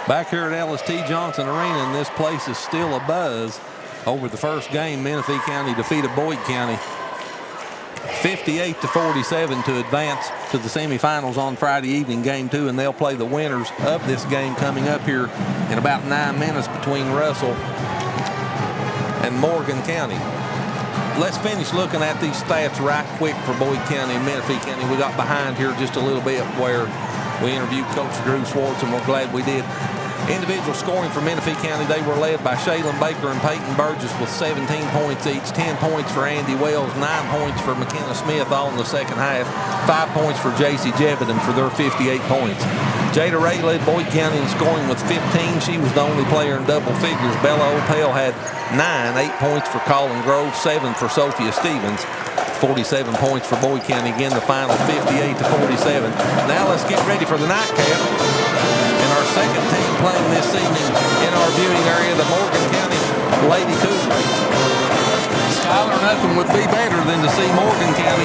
Back here at LST Johnson Arena, and this place is still abuzz over the first game. Menifee County defeated Boyd County 58-47 to advance to the semifinals on Friday evening, game 2, and they'll play the winners of this game coming up here in about 9 minutes between Russell and Morgan County. Let's finish looking at these stats right quick for Boyd County and Menifee County. We got behind here just a little bit where we interviewed Coach Drew Swartz, and we're glad we did. Individual scoring for Menifee County, they were led by Shaylin Baker and Peyton Burgess with 17 points each, 10 points for Andy Wells, 9 points for McKenna Smith all in the second half, 5 points for J.C. Jevidan for their 58 points. Jada Ray led Boyd County in scoring with 15. She was the only player in double figures. Bella Opel had 9, 8 points for Colin Grove, 7 for Sophia Stevens. 47 points for Boyd County. Again, the final 58-47. Now let's get ready for the nightcap. And our second team playing this evening in our viewing area, the Morgan County Lady Cougars. Skylar, nothing would be better than to see Morgan County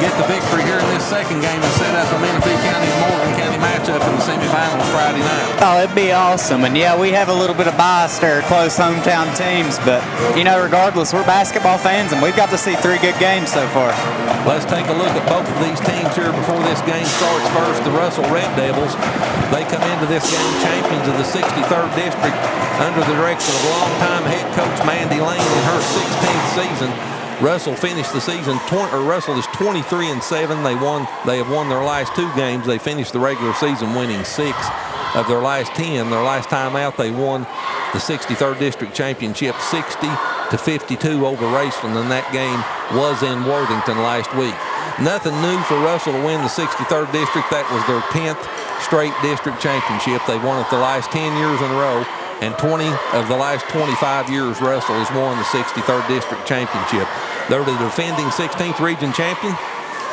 get the victory here in this second game and set up a Menifee County and Morgan County matchup in the semifinals Friday night. Oh, it'd be awesome. And yeah, we have a little bit of bias there, close hometown teams, but you know, regardless, we're basketball fans and we've got to see 3 good games so far. Let's take a look at both of these teams here before this game starts. First, the Russell Red Devils. They come into this game champions of the 63rd District under the direction of longtime head coach Mandy Lane in her 16th season. Russell finished the season, Russell is 23-7. They have won their last 2 games. They finished the regular season winning 6 of their last 10. Their last time out, they won the 63rd District Championship 60-52 over Raceland, and that game was in Worthington last week. Nothing new for Russell to win the 63rd District. That was their 10th straight district championship. They've won it the last 10 years in a row. And 20 of the last 25 years, Russell has won the 63rd District Championship. They're the defending 16th region champion.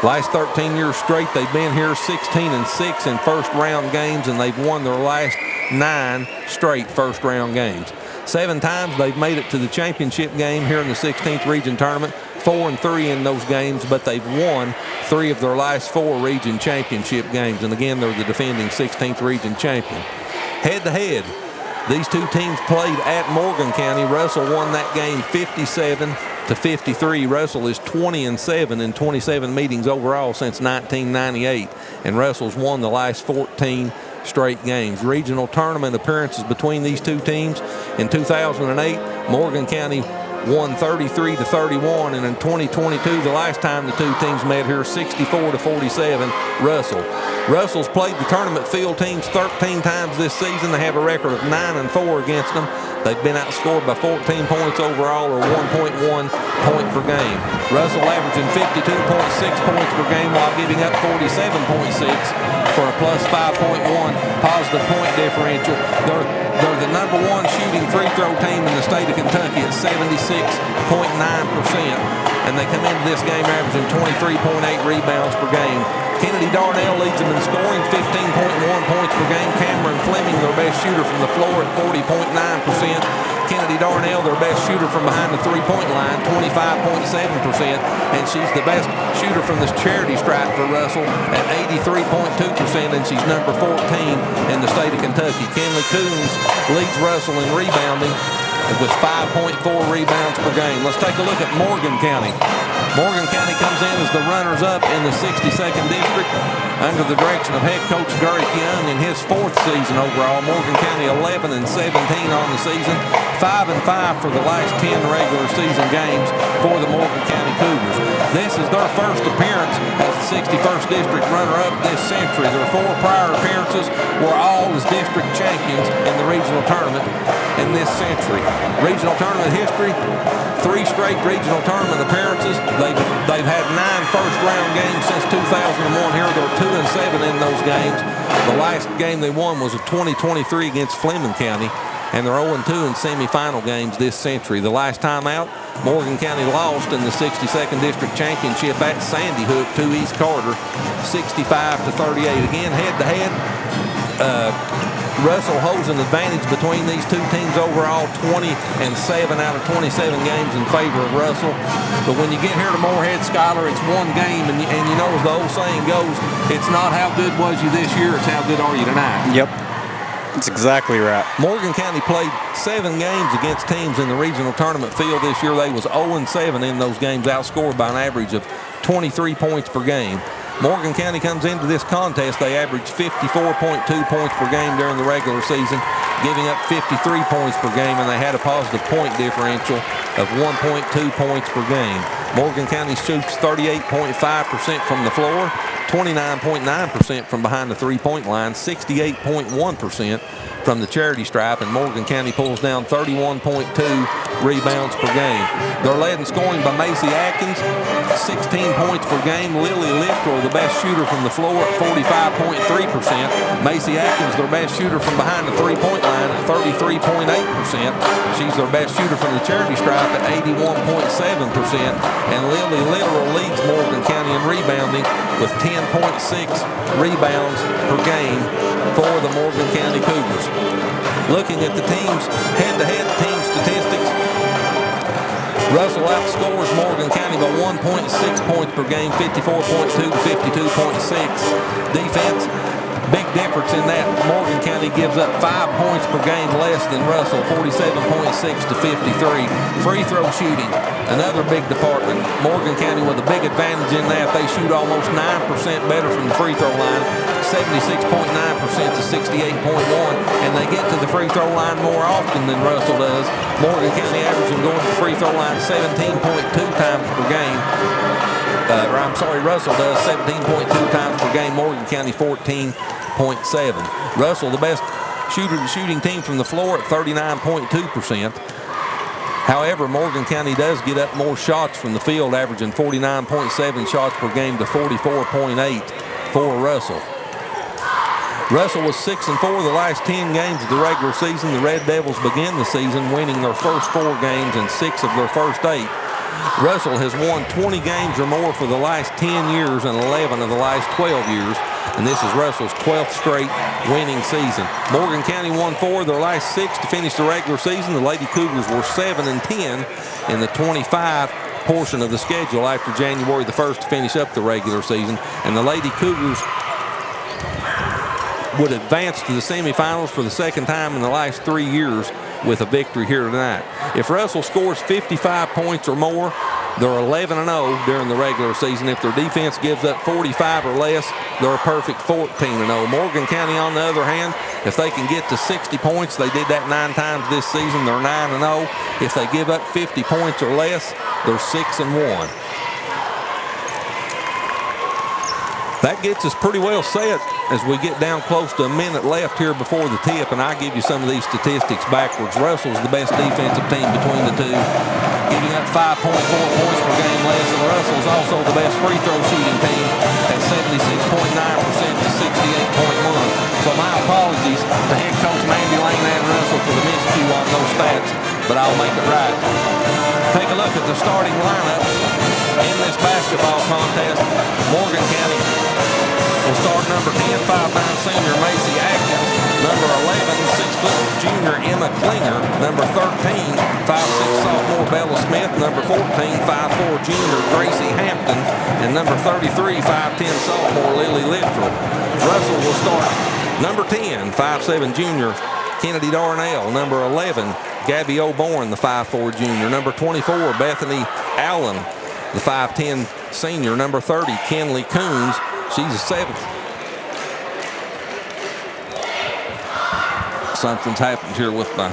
Last 13 years straight, they've been here 16-6 in first-round games, and they've won their last 9 straight first-round games. 7 times they've made it to the championship game here in the 16th region tournament, 4-3 in those games, but they've won 3 of their last 4 region championship games. And again, they're the defending 16th region champion. Head-to-head, these 2 teams played at Morgan County. Russell won that game 57-53. Russell is 20-7 in 27 meetings overall since 1998, and Russell's won the last 14 straight games. Regional tournament appearances between these 2 teams. In 2008, Morgan County won 33-31, and in 2022, the last time the 2 teams met here, 64-47, Russell. Russell's played the tournament field teams 13 times this season. They have a record of 9-4 against them. They've been outscored by 14 points overall, or 1.1 point per game. Russell averaging 52.6 points per game while giving up 47.6 for a plus 5.1 positive point differential. They're the number 1 shooting free throw team in the state of Kentucky at 76.9%. And they come into this game averaging 23.8 rebounds per game. Kennedy Darnell leads them in scoring, 15.1 points per game. Cameron Fleming, their best shooter from the floor at 40.9%. Kennedy Darnell, their best shooter from behind the three-point line, 25.7%. And she's the best shooter from this charity stripe for Russell at 83.2%, and she's number 14 in the state of Kentucky. Kenley Coons leads Russell in rebounding with 5.4 rebounds per game. Let's take a look at Morgan County. Morgan County comes in as the runners-up in the 62nd District under the direction of head coach Derek Young in his 4th season overall. Morgan County 11-17 on the season, 5-5 for the last 10 regular season games for the Morgan County Cougars. This is their first appearance as the 61st District runner-up this century. Their 4 prior appearances were all as district champions in the regional tournament in this century. Regional tournament history, 3 straight regional tournament appearances. They've had 9 first-round games since 2001 here. They're 2-7 in those games. The last game they won was of 2023 against Fleming County, and they're 0-2 in semifinal games this century. The last time out, Morgan County lost in the 62nd District Championship at Sandy Hook to East Carter, 65-38. Again, head-to-head, Russell holds an advantage between these 2 teams overall, 20-7 out of 27 games in favor of Russell. But when you get here to Moorhead, Skylar, it's 1 game, and you know, as the old saying goes, it's not how good was you this year, it's how good are you tonight. Yep. That's exactly right. Morgan County played 7 games against teams in the regional tournament field this year. They was 0-7 in those games, outscored by an average of 23 points per game. Morgan County comes into this contest, they averaged 54.2 points per game during the regular season, giving up 53 points per game, and they had a positive point differential of 1.2 points per game. Morgan County shoots 38.5% from the floor, 29.9% from behind the three-point line, 68.1% from the charity stripe, and Morgan County pulls down 31.2 rebounds per game. They're led in scoring by Macy Atkins, 16 points per game. Lily Littrell, the best shooter from the floor at 45.3%. Macy Atkins, their best shooter from behind the three-point line at 33.8%. She's their best shooter from the charity stripe at 81.7%. And Lily Littrell leads Morgan County in rebounding with 10.6 rebounds per game for the Morgan County Cougars. Looking at the teams, head-to-head team statistics, Russell outscores Morgan County by 1.6 points per game, 54.2 to 52.6. Defense, big difference in that. Morgan County gives up 5 points per game less than Russell, 47.6 to 53. Free throw shooting, another big department. Morgan County with a big advantage in that. They shoot almost 9% better from the free throw line, 76.9% to 68.1, and they get to the free throw line more often than Russell does. Morgan County averaging going to the free throw line 17.2 times per game. Russell does 17.2 times per game. Morgan County 14.7. Russell, the best shooting team from the floor at 39.2%. However, Morgan County does get up more shots from the field, averaging 49.7 shots per game to 44.8 for Russell. Russell was 6-4 the last 10 games of the regular season. The Red Devils begin the season winning their first 4 games and 6 of their first 8. Russell has won 20 games or more for the last 10 years and 11 of the last 12 years, and this is Russell's 12th straight winning season. Morgan County won 4 of their last 6 to finish the regular season. The Lady Cougars were 7-10 in the 25 portion of the schedule after January the 1st to finish up the regular season, and the Lady Cougars would advance to the semifinals for the second time in the last 3 years with a victory here tonight. If Russell scores 55 points or more, they're 11-0 during the regular season. If their defense gives up 45 or less, they're a perfect 14-0. Morgan County, on the other hand, if they can get to 60 points, they did that 9 times this season, they're 9-0. If they give up 50 points or less, they're 6-1. That gets us pretty well set as we get down close to a minute left here before the tip, and I'll give you some of these statistics backwards. Russell's the best defensive team between the two, giving up 5.4 points per game less, and Russell's also the best free throw shooting team at 76.9% to 68.1. So my apologies to head coach Mandy Lane and Russell for the miscue on those stats, but I'll make it right. Take a look at the starting lineups in this basketball contest. Morgan County will start number 10, 5'9" senior Macy Atkins, number 11, 6-foot junior Emma Klinger, number 13, 5'6" sophomore Bella Smith, number 14, 5'4" junior Gracie Hampton, and number 33, 5'10" sophomore Lily Littrell. Russell will start number 10, 5'7" junior Kennedy Darnell, number 11, Gabby O'Born, the 5'4" junior, number 24, Bethany Allen, the 5'10" senior, number 30, Kenley Coons. She's a 7th. Something's happened here with my...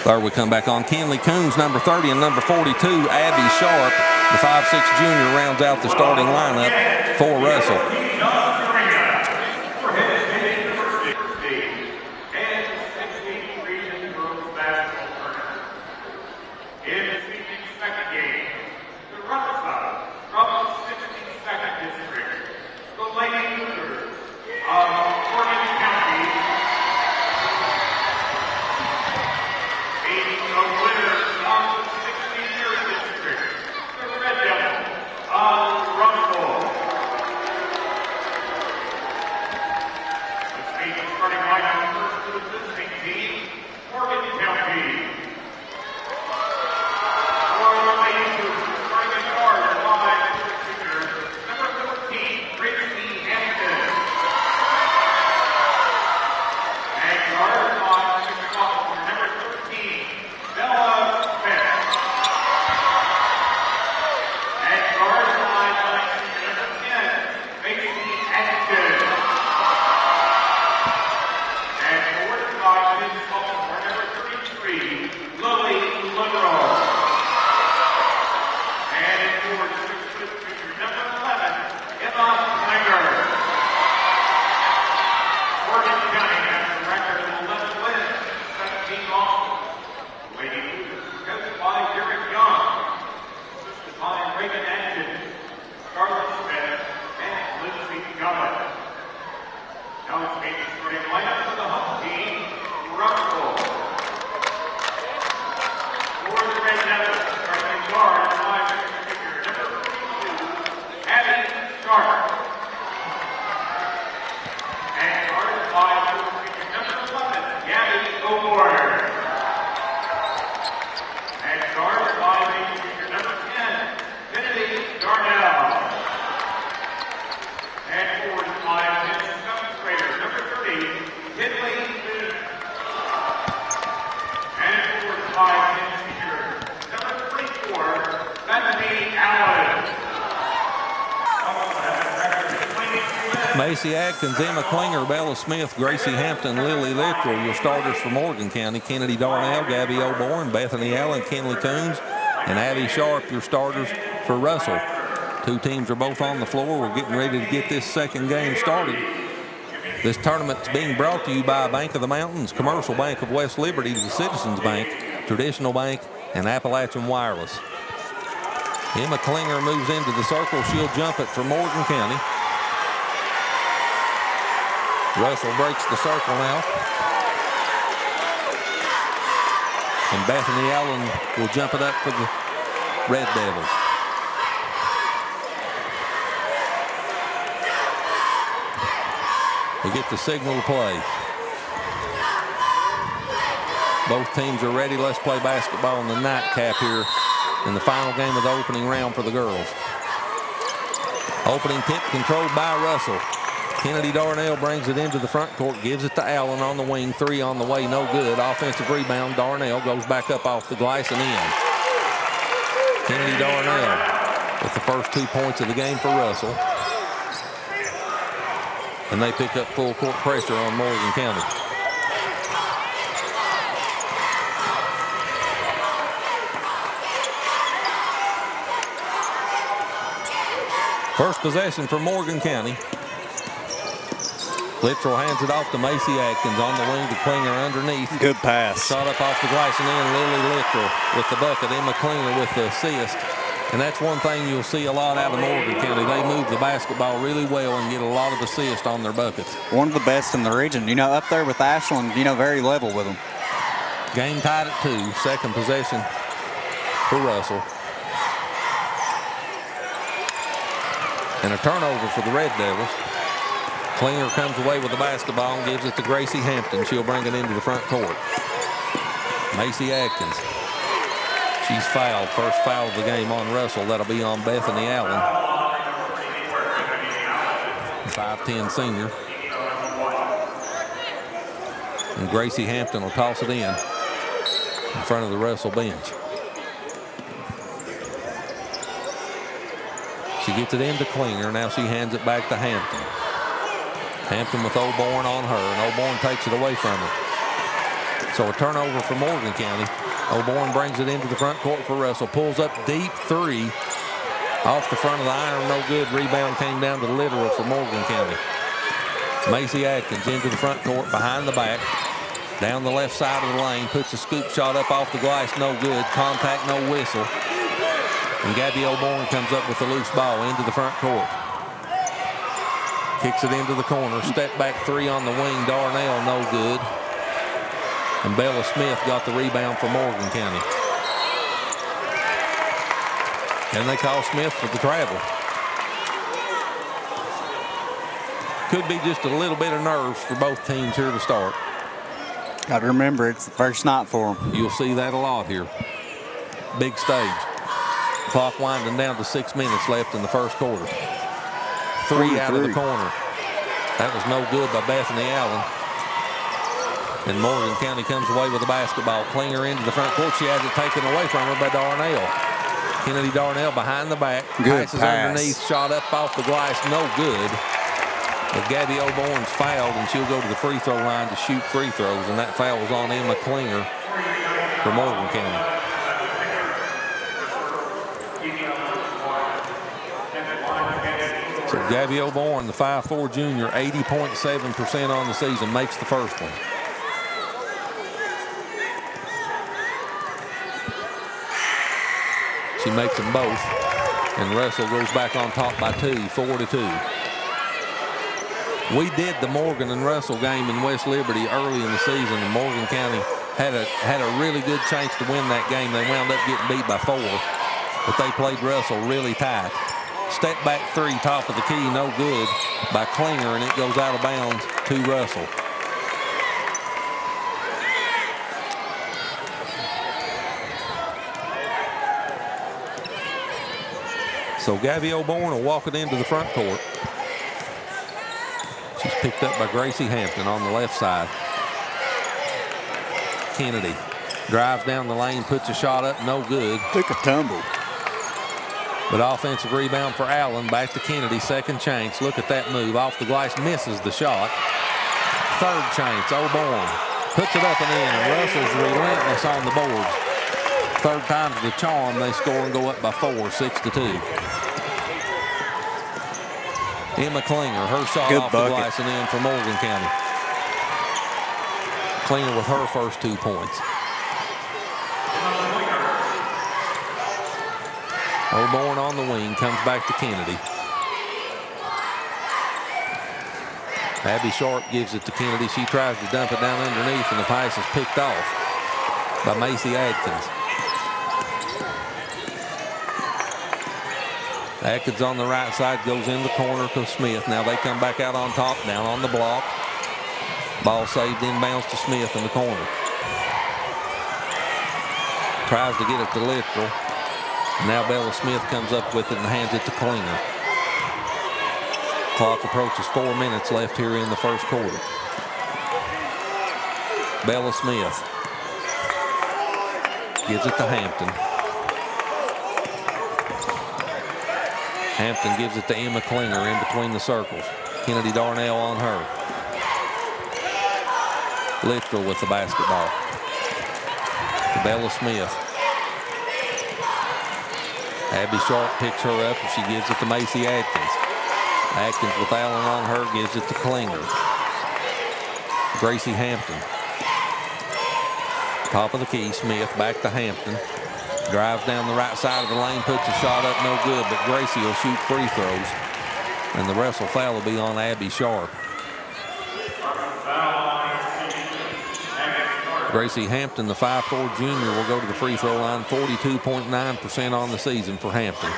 There we come back on. Kenley Coons, number 30, and number 42, Abby Sharp, the 5'6" junior, rounds out the starting lineup for Russell. Macy Atkins, Emma Klinger, Bella Smith, Gracie Hampton, Lily Littrell, your starters for Morgan County. Kennedy Darnell, Gabby O'Born, Bethany Allen, Kenley Coons, and Abby Sharp, your starters for Russell. Two teams are both on the floor. We're getting ready to get this second game started. This tournament's being brought to you by Bank of the Mountains, Commercial Bank of West Liberty, the Citizens Bank, Traditional Bank, and Appalachian Wireless. Emma Klinger moves into the circle. She'll jump it for Morgan County. Russell breaks the circle now. And Bethany Allen will jump it up for the Red Devils. We get the signal to play. Both teams are ready. Let's play basketball in the nightcap here in the final game of the opening round for the girls. Opening tip controlled by Russell. Kennedy Darnell brings it into the front court, gives it to Allen on the wing. Three on the way, no good. Offensive rebound. Darnell goes back up off the glass and in. Kennedy Darnell with the first 2 points of the game for Russell. And they pick up full court pressure on Morgan County. First possession for Morgan County. Littrell hands it off to Macy Atkins on the wing to Klinger underneath. Good pass. Shot up off the glass and in. Lily Littrell with the bucket. Emma Klinger with the assist. And that's one thing you'll see a lot out of Morgan County. They move the basketball really well and get a lot of assists on their buckets. One of the best in the region. You know, up there with Ashland, you know, very level with them. Game tied at 2. Second possession for Russell. And a turnover for the Red Devils. Klinger comes away with the basketball and gives it to Gracie Hampton. She'll bring it into the front court. Macy Atkins. She's fouled. First foul of the game on Russell. That'll be on Bethany Allen. 5'10" senior. And Gracie Hampton will toss it in front of the Russell bench. She gets it into Klinger. Now she hands it back to Hampton. Hampton with O'Born on her, and O'Born takes it away from her. So a turnover for Morgan County. O'Born brings it into the front court for Russell. Pulls up deep three off the front of the iron. No good. Rebound came down to Littrell for Morgan County. Macy Atkins into the front court behind the back. Down the left side of the lane. Puts a scoop shot up off the glass. No good. Contact, no whistle. And Gabby O'Born comes up with the loose ball into the front court. Kicks it into the corner. Step back three on the wing. Darnell, no good. And Bella Smith got the rebound for Morgan County. And they call Smith for the travel. Could be just a little bit of nerves for both teams here to start. Got to remember, it's the first night for them. You'll see that a lot here. Big stage. Clock winding down to 6 minutes left in the first quarter. Three out of the corner. That was no good by Bethany Allen. And Morgan County comes away with the basketball. Klinger into the front court. She has it taken away from her by Darnell. Kennedy Darnell behind the back. Good passes pass. underneath, shot up off the glass, no good. But Gabby O'Born's fouled, and she'll go to the free throw line to shoot free throws, and that foul was on Emma Klinger for Morgan County. So Gabby O'Born, the 5'4" junior, 80.7% on the season, makes the first one. She makes them both, and Russell goes back on top by 2, 4-2. We did the Morgan and Russell game in West Liberty early in the season, and Morgan County had a really good chance to win that game. They wound up getting beat by 4, but they played Russell really tight. Step back 3, top of the key, no good by Klinger, and it goes out of bounds to Russell. So Gabby O'Born will walk it into the front court. She's picked up by Gracie Hampton on the left side. Kennedy drives down the lane, puts a shot up, no good. Took a tumble. But offensive rebound for Allen. Back to Kennedy, second chance. Look at that move. Off the glass, misses the shot. Third chance, O'Born puts it up and in, and Russell's relentless on the boards. Third time's the charm. They score and go up by 4, 6-2. Emma Klinger, her shot Good off bucket. the glass and in for Morgan County. Klinger with her first 2 points. O'Born on the wing, comes back to Kennedy. Abby Sharp gives it to Kennedy. She tries to dump it down underneath, and the pass is picked off by Macy Adkins. Atkins on the right side, goes in the corner to Smith. Now they come back out on top, down on the block. Ball saved inbounds to Smith in the corner. Tries to get it to Littrell. Now Bella Smith comes up with it and hands it to Klinger. Clock approaches 4 minutes left here in the first quarter. Bella Smith gives it to Hampton. Hampton gives it to Emma Klinger in between the circles. Kennedy Darnell on her. Littrell with the basketball. Bella Smith. Abby Sharp picks her up and she gives it to Macy Adkins. Atkins with Allen on her, gives it to Klinger. Gracie Hampton. Top of the key, Smith back to Hampton. Drives down the right side of the lane, puts a shot up, no good, but Gracie will shoot free throws. And the Russell foul will be on Abby Sharp. Gracie Hampton, the 5'4" junior, will go to the free throw line, 42.9% on the season for Hampton.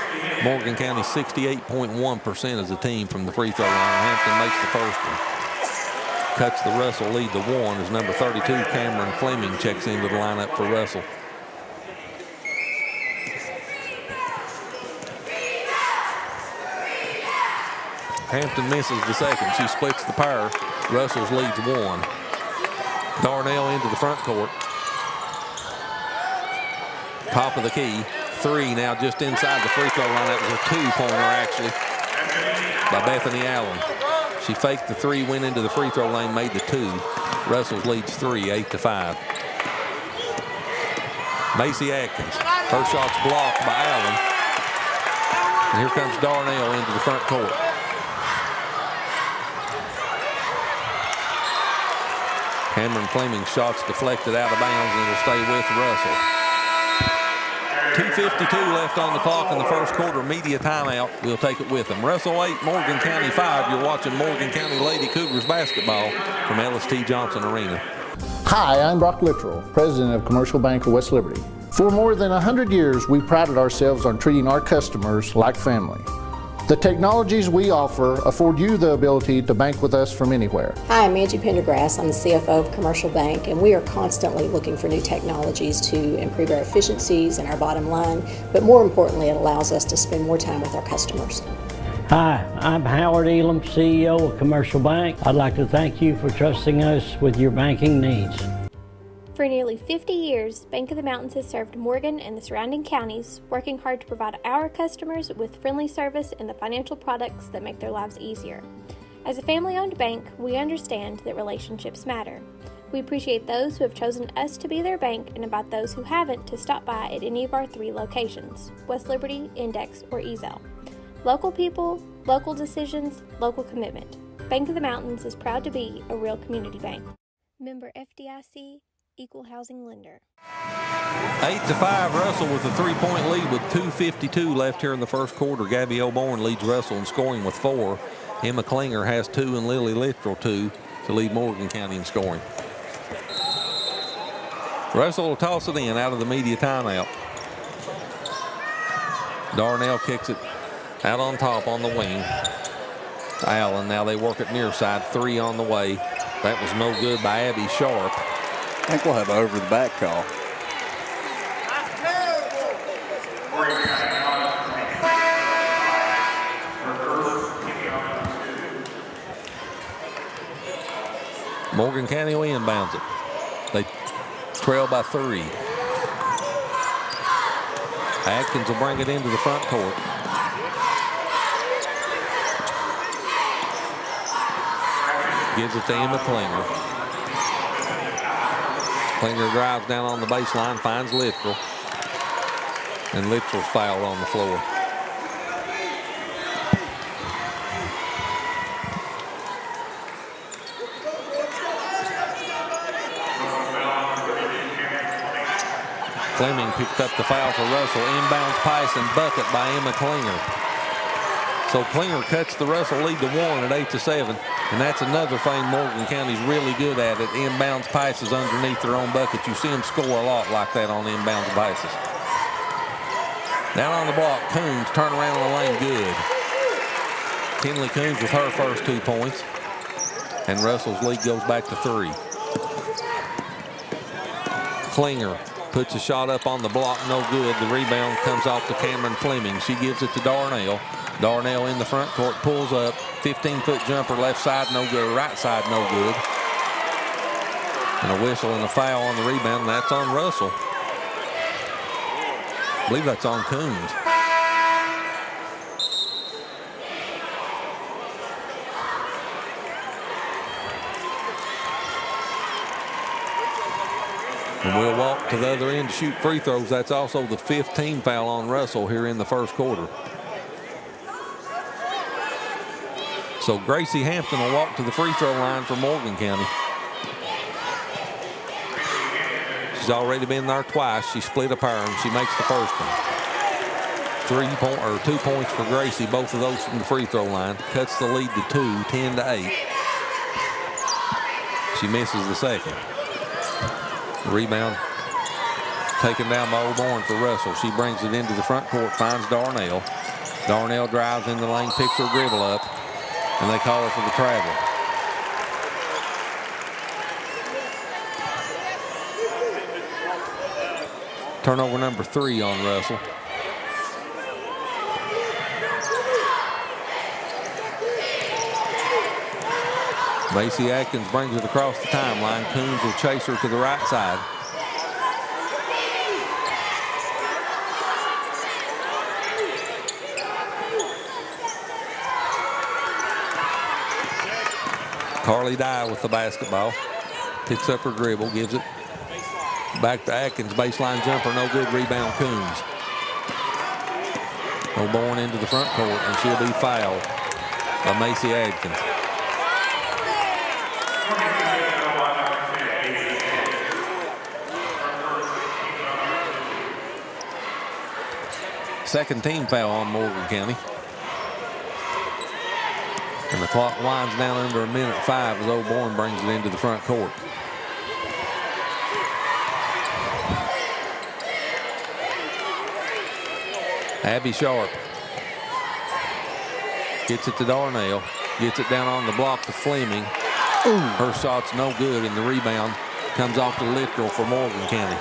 Morgan County 68.1% as a team from the free throw line. Hampton makes the first one. Cuts the Russell lead to 1 as number 32, Cameron Fleming, checks into the lineup for Russell. Hampton misses the second. She splits the pair. Russell's leads 1. Darnell into the front court. Top of the key. 3 now just inside the free throw line. That was a 2-pointer actually by Bethany Allen. She faked the 3, went into the free throw lane, made the 2. Russell's leads 3, 8-5. Macy Atkins. Her shot's blocked by Allen. And here comes Darnell into the front court. Cameron Fleming's shot's deflected out of bounds and it'll stay with Russell. 2:52 left on the clock in the first quarter. Media timeout. We'll take it with them. Russell 8, Morgan County 5. You're watching Morgan County Lady Cougars basketball from LST Johnson Arena. Hi, I'm Brock Littrell, President of Commercial Bank of West Liberty. For more than 100 years, we prided ourselves on treating our customers like family. The technologies we offer afford you the ability to bank with us from anywhere. Hi, I'm Angie Pendergrass. I'm the CFO of Commercial Bank, and we are constantly looking for new technologies to improve our efficiencies and our bottom line, but more importantly, it allows us to spend more time with our customers. Hi, I'm Howard Elam, CEO of Commercial Bank. I'd like to thank you for trusting us with your banking needs. For nearly 50 years, Bank of the Mountains has served Morgan and the surrounding counties, working hard to provide our customers with friendly service and the financial products that make their lives easier. As a family-owned bank, we understand that relationships matter. We appreciate those who have chosen us to be their bank and invite those who haven't to stop by at any of our 3 locations, West Liberty, Index, or Ezell. Local people, local decisions, local commitment. Bank of the Mountains is proud to be a real community bank. Member FDIC, Equal Housing Lender. 8-5, Russell with a 3-point lead with 2:52 left here in the first quarter. Gabby O'Born leads Russell in scoring with 4. Emma Klinger has 2 and Lily Littrell 2 to lead Morgan County in scoring. Russell will toss it in out of the media timeout. Darnell kicks it out on top on the wing. Allen, now they work it near side. 3 on the way. That was no good by Abby Sharp. I think we'll have an over-the-back call. Morgan County will inbounds it. They trail by 3. Atkins will bring it into the front court. Gives it to Emma Klinger. Klinger drives down on the baseline, finds Littrell. And Littrell's fouled on the floor. Fleming picked up the foul for Russell. Inbounds pass and bucket by Emma Klinger. So Klinger cuts the Russell lead to 1 at 8-7. And that's another thing Morgan County's really good at inbounds passes underneath their own bucket. You see them score a lot like that on inbounds passes. Down on the block, Coons turn around in the lane, good. Kinley Coons with her first 2 points. And Russell's lead goes back to 3. Klinger puts a shot up on the block, no good. The rebound comes off to Cameron Fleming. She gives it to Darnell. Darnell in the front court, pulls up. 15-foot jumper, left side, no good. Right side, no good. And a whistle and a foul on the rebound, and that's on Russell. I believe that's on Coons. And we'll walk to the other end to shoot free throws. That's also the 5th team foul on Russell here in the first quarter. So Gracie Hampton will walk to the free throw line for Morgan County. She's already been there twice. She split a pair and she makes the first one. 2 points for Gracie, both of those from the free throw line. Cuts the lead to 2, 10-8. She misses the second. Rebound taken down by O'Born for Russell. She brings it into the front court, finds Darnell. Darnell drives in the lane, picks her dribble up, and they call her for the travel. Turnover number 3 on Russell. Macy Atkins brings it across the timeline. Coons will chase her to the right side. Carly Dye with the basketball. Picks up her dribble, gives it back to Atkins. Baseline jumper, no good. Rebound Coons. O'Born into the front court, and she'll be fouled by Macy Atkins. Second team foul on Morgan County. And the clock winds down under 1:05 as O'Born brings it into the front court. Abby Sharp gets it to Darnell. Gets it down on the block to Fleming. Her shot's no good, and the rebound comes off to Littrell for Morgan County.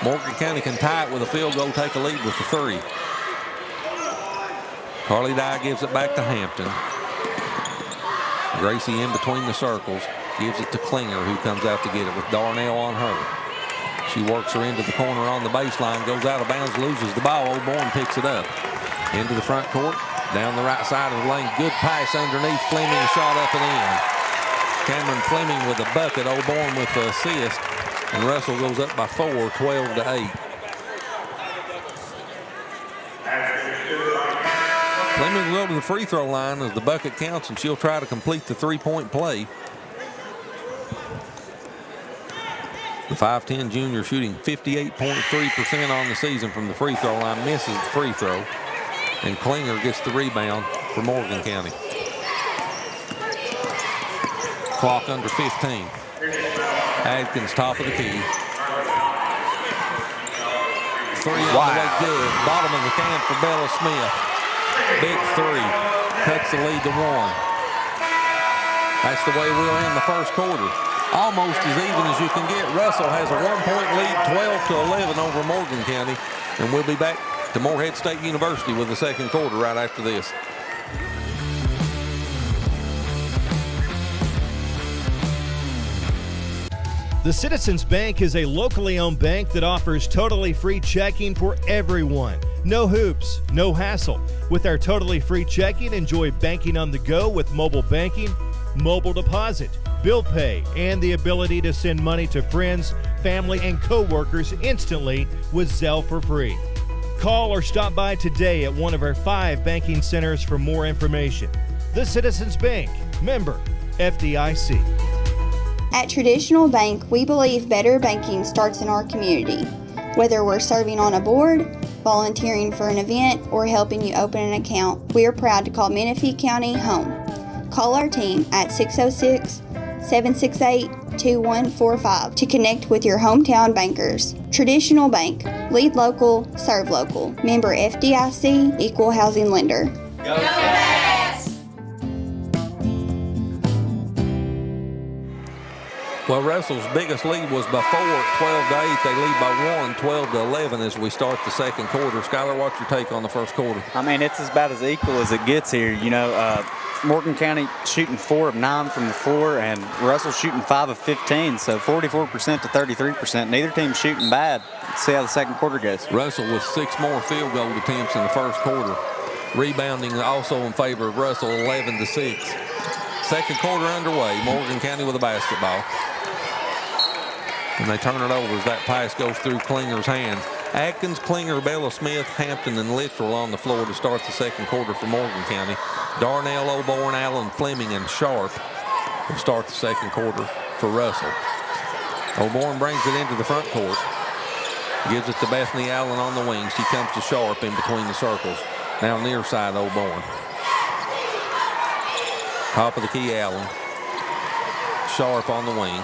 Morgan County can tie it with a field goal, take a lead with the 3. Carly Dye gives it back to Hampton. Gracie in between the circles. Gives it to Klinger, who comes out to get it with Darnell on her. She works her into the corner on the baseline, goes out of bounds, loses the ball. Oborn picks it up. Into the front court, down the right side of the lane. Good pass underneath. Fleming shot up and in. Cameron Fleming with a bucket. Oborn with the assist. And Russell goes up by 4, 12-8. Fleming will go to the free throw line as the bucket counts, and she'll try to complete the three-point play. The 5'10 junior shooting 58.3% on the season from the free throw line, misses the free throw. And Klinger gets the rebound for Morgan County. Clock under 15. Adkins top of the key. Three on the way, good. Bottom of the can for Bella Smith. Big three. Cuts the lead to 1. That's the way we'll end the first quarter. Almost as even as you can get. Russell has a 1-point lead, 12-11 over Morgan County. And we'll be back to Morehead State University with the second quarter right after this. The Citizens Bank is a locally owned bank that offers totally free checking for everyone. No hoops, no hassle. With our totally free checking, enjoy banking on the go with mobile banking, mobile deposit, bill pay, and the ability to send money to friends, family, and co-workers instantly with Zelle for free. Call or stop by today at one of our 5 banking centers for more information. The Citizens Bank, member FDIC. At Traditional Bank, we believe better banking starts in our community. Whether we're serving on a board, volunteering for an event, or helping you open an account, we are proud to call Menifee County home. Call our team at 606-768-2145 to connect with your hometown bankers. Traditional Bank, lead local, serve local. Member FDIC, equal housing lender. Go Cats! Well, Russell's biggest lead was by 4, 12-8. They lead by 1, 12-11 as we start the second quarter. Skylar, what's your take on the first quarter? I mean, it's about as equal as it gets here. You know, Morgan County shooting 4 of 9 from the floor, and Russell shooting 5 of 15, so 44% to 33%. Neither team's shooting bad. Let's see how the second quarter goes. Russell with 6 more field goal attempts in the first quarter. Rebounding also in favor of Russell, 11-6. Second quarter underway. Morgan County with a basketball. And they turn it over as that pass goes through Klinger's hands. Atkins, Klinger, Bella Smith, Hampton, and Littrell on the floor to start the second quarter for Morgan County. Darnell, Oborn, Allen, Fleming, and Sharp will start the second quarter for Russell. Oborn brings it into the front court. Gives it to Bethany Allen on the wing. She comes to Sharp in between the circles. Now near side, Oborn. Top of the key, Allen. Sharp on the wing.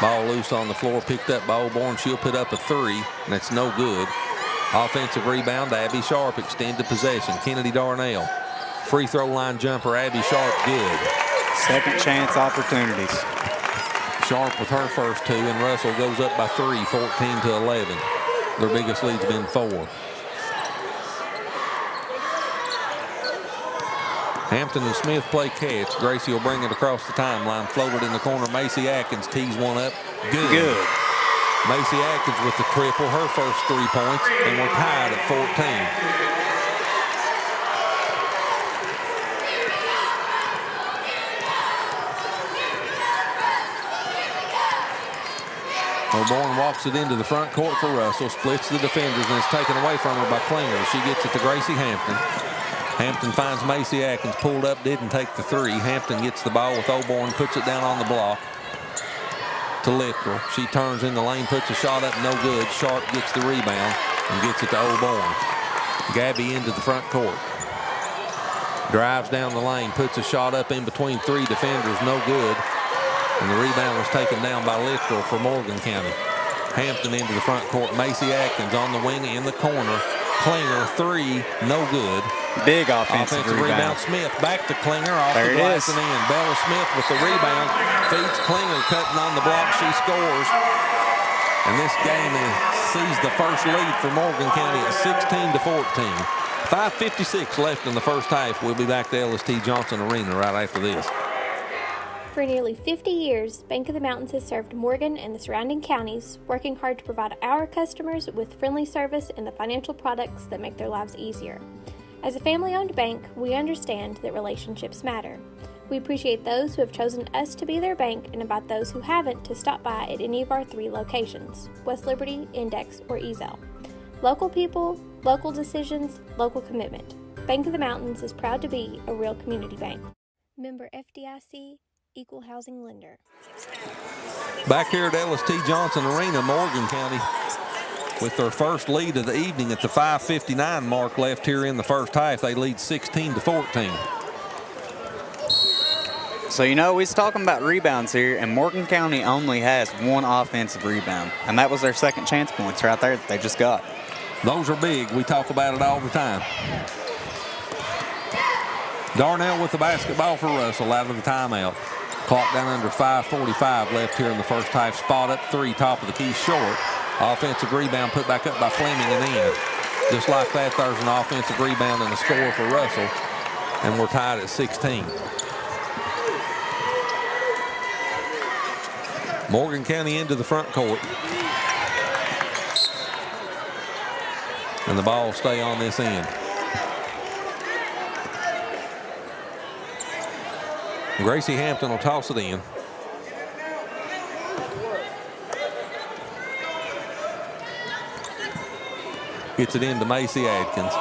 Ball loose on the floor, picked up by Oborn. She'll put up a 3, and that's no good. Offensive rebound, Abby Sharp, extended possession. Kennedy Darnell. Free throw line jumper, Abby Sharp, good. Second chance opportunities. Sharp with her first 2, and Russell goes up by 3, 14-11. Their biggest lead's been 4. Hampton and Smith play catch. Gracie will bring it across the timeline. Floated in the corner. Macy Atkins tees one up. Good. Macy Atkins with the triple. Her first 3 points. And we're tied at 14. Oborn walks it into the front court for Russell. Splits the defenders and it's taken away from her by Klinger. She gets it to Gracie Hampton. Hampton finds Macy Atkins, pulled up, didn't take the 3. Hampton gets the ball with Oborn, puts it down on the block to Littrell. She turns in the lane, puts a shot up, no good. Sharp gets the rebound and gets it to Oborn. Gabby into the front court. Drives down the lane, puts a shot up in between 3 defenders, no good. And the rebound was taken down by Littrell for Morgan County. Hampton into the front court. Macy Atkins on the wing in the corner. Klinger, 3, no good. Big offensive rebound. Smith back to Klinger off there the glass and in. Bella Smith with the rebound. Feeds Klinger, cutting on the block. She scores. And this game sees the first lead for Morgan County at 16-14. 5:56 left in the first half. We'll be back to LST Johnson Arena right after this. For nearly 50 years, Bank of the Mountains has served Morgan and the surrounding counties, working hard to provide our customers with friendly service and the financial products that make their lives easier. As a family-owned bank, we understand that relationships matter. We appreciate those who have chosen us to be their bank and invite those who haven't to stop by at any of our 3 locations, West Liberty, Index, or Ezel. Local people, local decisions, local commitment. Bank of the Mountains is proud to be a real community bank. Member FDIC, Equal Housing Lender. Back here at Ellis T. Johnson Arena, Morgan County with their first lead of the evening at the 5:59 mark left here in the first half. They lead 16-14. So, we was talking about rebounds here, and Morgan County only has 1 offensive rebound, and that was their second chance points right there that they just got. Those are big. We talk about it all the time. Darnell with the basketball for Russell out of the timeout. Clock down under 5:45 left here in the first half. Spot up 3, top of the key short. Offensive rebound put back up by Fleming and in. Just like that, there's an offensive rebound and a score for Russell. And we're tied at 16. Morgan County into the front court. And the ball will stay on this end. Gracie Hampton will toss it in. Gets it into Macy Adkins.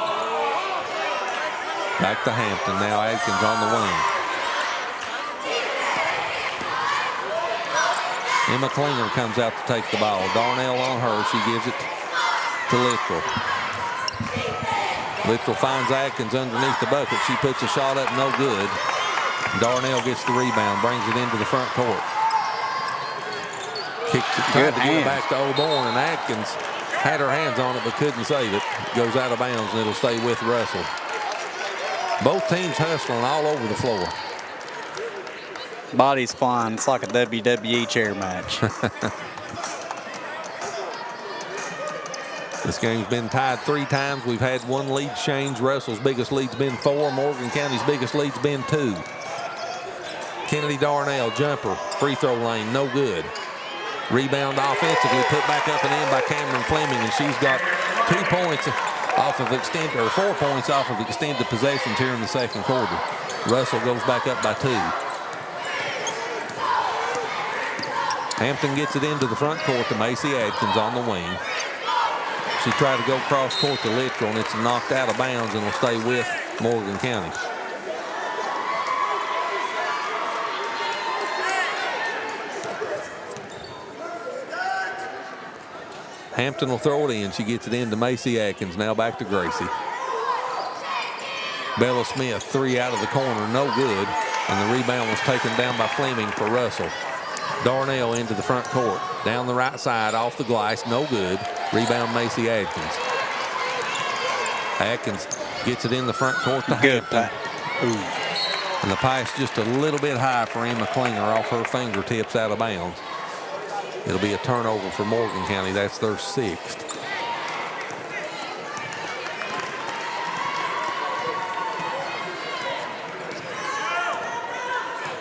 Back to Hampton. Now Adkins on the wing. Emma Klinger comes out to take the ball. Darnell on her. She gives it to Littrell. Littrell finds Adkins underneath the bucket. She puts a shot up, no good. Darnell gets the rebound, brings it into the front court. Kicks it, tried to get it back to O'Born, and Adkins had her hands on it but couldn't save it. Goes out of bounds, and it'll stay with Russell. Both teams hustling all over the floor. Bodies flying. It's like a WWE chair match. This game's been tied 3 times. We've had 1 lead change. Russell's biggest lead's been 4. Morgan County's biggest lead's been 2. Kennedy Darnell, jumper, free throw lane, no good. Rebound offensively, put back up and in by Cameron Fleming, and she's got 2 points off of 4 points off of extended possessions here in the second quarter. Russell goes back up by 2. Hampton gets it into the front court to Macy Adkins on the wing. She tried to go cross court to Littrell, and it's knocked out of bounds and will stay with Morgan County. Hampton will throw it in. She gets it into Macy Adkins. Now back to Gracie. Bella Smith, 3 out of the corner, no good. And the rebound was taken down by Fleming for Russell. Darnell into the front court. Down the right side, off the glass, no good. Rebound Macy Adkins. Adkins gets it in the front court to Hampton. And the pass just a little bit high for Emma Klinger off her fingertips out of bounds. It'll be a turnover for Morgan County. That's their 6th.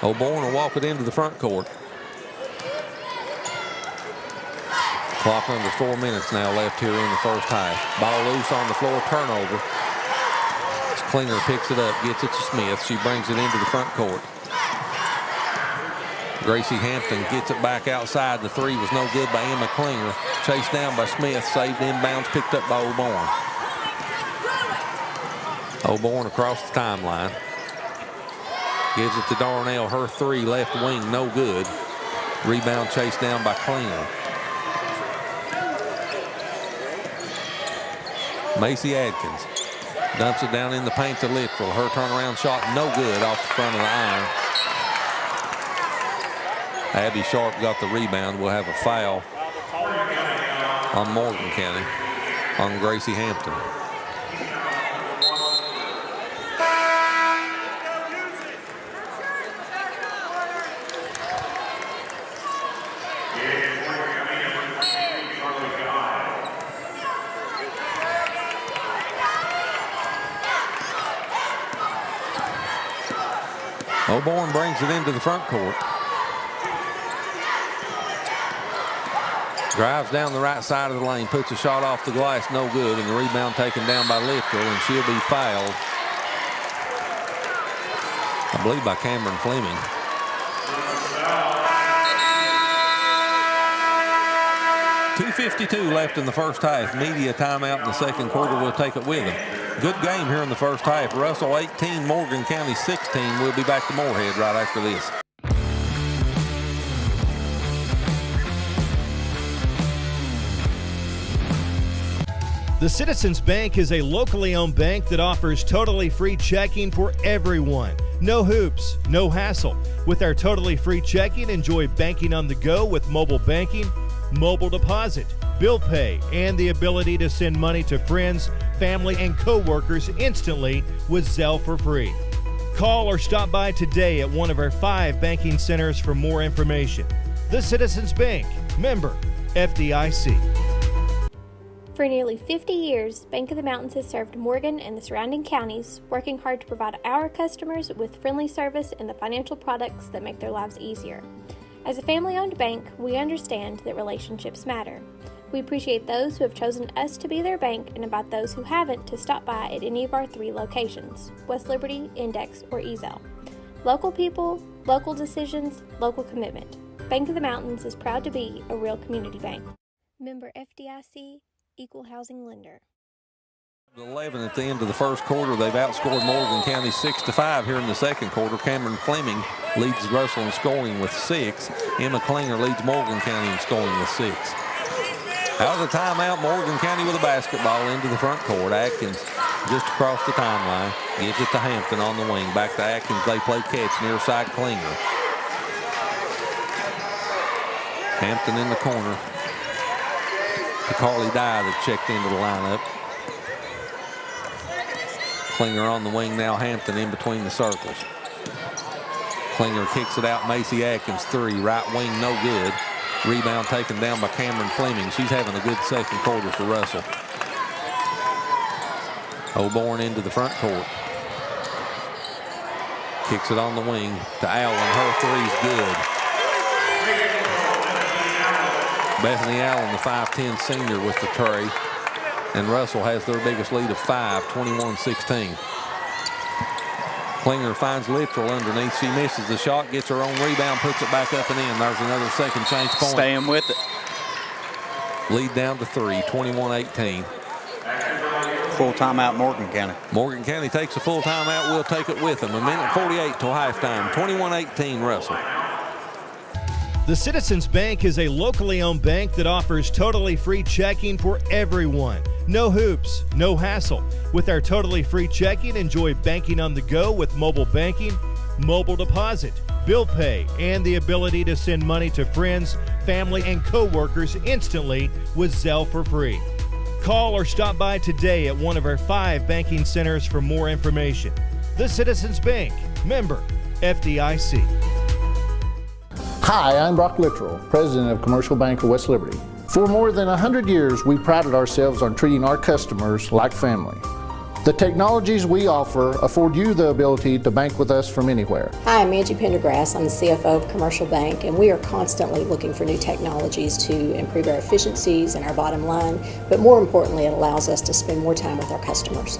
O'Born will walk it into the front court. Clock under 4 minutes now left here in the first half. Ball loose on the floor, turnover. Klinger picks it up, gets it to Smith. She brings it into the front court. Gracie Hampton gets it back outside. The 3 was no good by Emma Klinger. Chased down by Smith, saved inbounds, picked up by O'Born. O'Born across the timeline. Gives it to Darnell, her 3 left wing, no good. Rebound chased down by Klinger. Macy Adkins dumps it down in the paint to Littrell. Her turnaround shot, no good, off the front of the iron. Abby Sharp got the rebound. We'll have a foul on Morgan County, on Gracie Hampton. O'Born brings it into the front court. Drives down the right side of the lane, puts a shot off the glass, no good, and the rebound taken down by Littrell, and she'll be fouled, I believe, by Cameron Fleming. .252 left in the first half. Media timeout in the second quarter. We'll take it with them. Good game here in the first half. Russell 18, Morgan County 16. We'll be back to Moorhead right after this. The Citizens Bank is a locally owned bank that offers totally free checking for everyone. No hoops, no hassle. With our totally free checking, enjoy banking on the go with mobile banking, mobile deposit, bill pay, and the ability to send money to friends, family, and co-workers instantly with Zelle for free. Call or stop by today at one of our 5 banking centers for more information. The Citizens Bank, member FDIC. For nearly 50 years, Bank of the Mountains has served Morgan and the surrounding counties, working hard to provide our customers with friendly service and the financial products that make their lives easier. As a family-owned bank, we understand that relationships matter. We appreciate those who have chosen us to be their bank and invite those who haven't to stop by at any of our 3 locations, West Liberty, Index, or Ezell. Local people, local decisions, local commitment. Bank of the Mountains is proud to be a real community bank. Member FDIC, Equal Housing Lender. 11 at the end of the first quarter. They've outscored Morgan County 6-5 here in the second quarter. Cameron Fleming leads Russell in scoring with 6. Emma Klinger leads Morgan County in scoring with 6. Out of the timeout, Morgan County with a basketball into the front court. Atkins just across the timeline. Gives it to Hampton on the wing. Back to Atkins. They play catch near side Klinger. Hampton in the corner. To Carly Dye that checked into the lineup. Klinger on the wing now. Hampton in between the circles. Klinger kicks it out. Macy Atkins 3. Right wing no good. Rebound taken down by Cameron Fleming. She's having a good second quarter for Russell. O'Born into the front court. Kicks it on the wing to Allen. Her three's good. Bethany Allen, the 5'10 senior, with the tray. And Russell has their biggest lead of 5, 21-16. Klinger finds Littrell underneath. She misses the shot, gets her own rebound, puts it back up and in. There's another second change point. Staying with it. Lead down to 3, 21-18. Full timeout, Morgan County. Morgan County takes a full timeout. We'll take it with them. 1:48 till halftime. 21-18 Russell. The Citizens Bank is a locally owned bank that offers totally free checking for everyone. No hoops, no hassle. With our totally free checking, enjoy banking on the go with mobile banking, mobile deposit, bill pay, and the ability to send money to friends, family, and co-workers instantly with Zelle for free. Call or stop by today at one of our 5 banking centers for more information. The Citizens Bank, member FDIC. Hi, I'm Brock Littrell, President of Commercial Bank of West Liberty. For more than 100 years, we prided ourselves on treating our customers like family. The technologies we offer afford you the ability to bank with us from anywhere. Hi, I'm Angie Pendergrass. I'm the CFO of Commercial Bank, and we are constantly looking for new technologies to improve our efficiencies and our bottom line, but more importantly, it allows us to spend more time with our customers.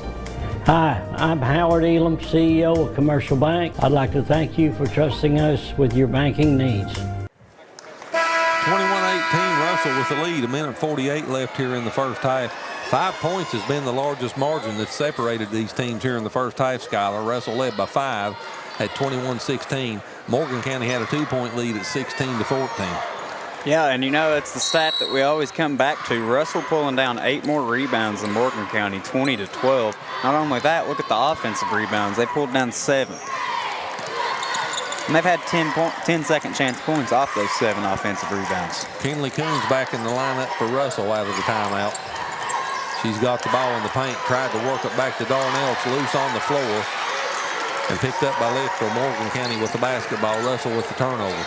Hi, I'm Howard Elam, CEO of Commercial Bank. I'd like to thank you for trusting us with your banking needs. 21-18 Russell with the lead. 1:48 left here in the first half. 5 points has been the largest margin that's separated these teams here in the first half, Skylar. Russell led by 5 at 21-16. Morgan County had a 2-point lead at 16-14. Yeah, and you know, it's the stat that we always come back to. Russell pulling down 8 more rebounds than Morgan County, 20-12. Not only that, look at the offensive rebounds. They pulled down 7. And they've had 10 second chance points off those 7 offensive rebounds. Kinley Coons back in the lineup for Russell out of the timeout. She's got the ball in the paint, tried to work it back to Darnell. It's loose on the floor and picked up by Littrell. Morgan County with the basketball. Russell with the turnover.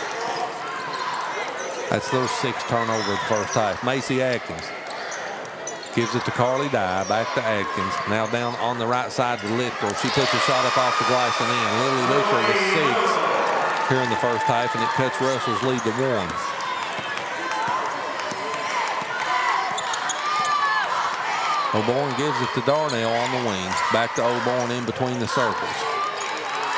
That's their 6th turnover of the first half. Macy Atkins gives it to Carly Dye. Back to Atkins. Now down on the right side to Littrell. She puts a shot up off the glass and in. Lily Littrell with 6 here in the first half, and it cuts Russell's lead to 1. O'Born gives it to Darnell on the wing. Back to O'Born in between the circles.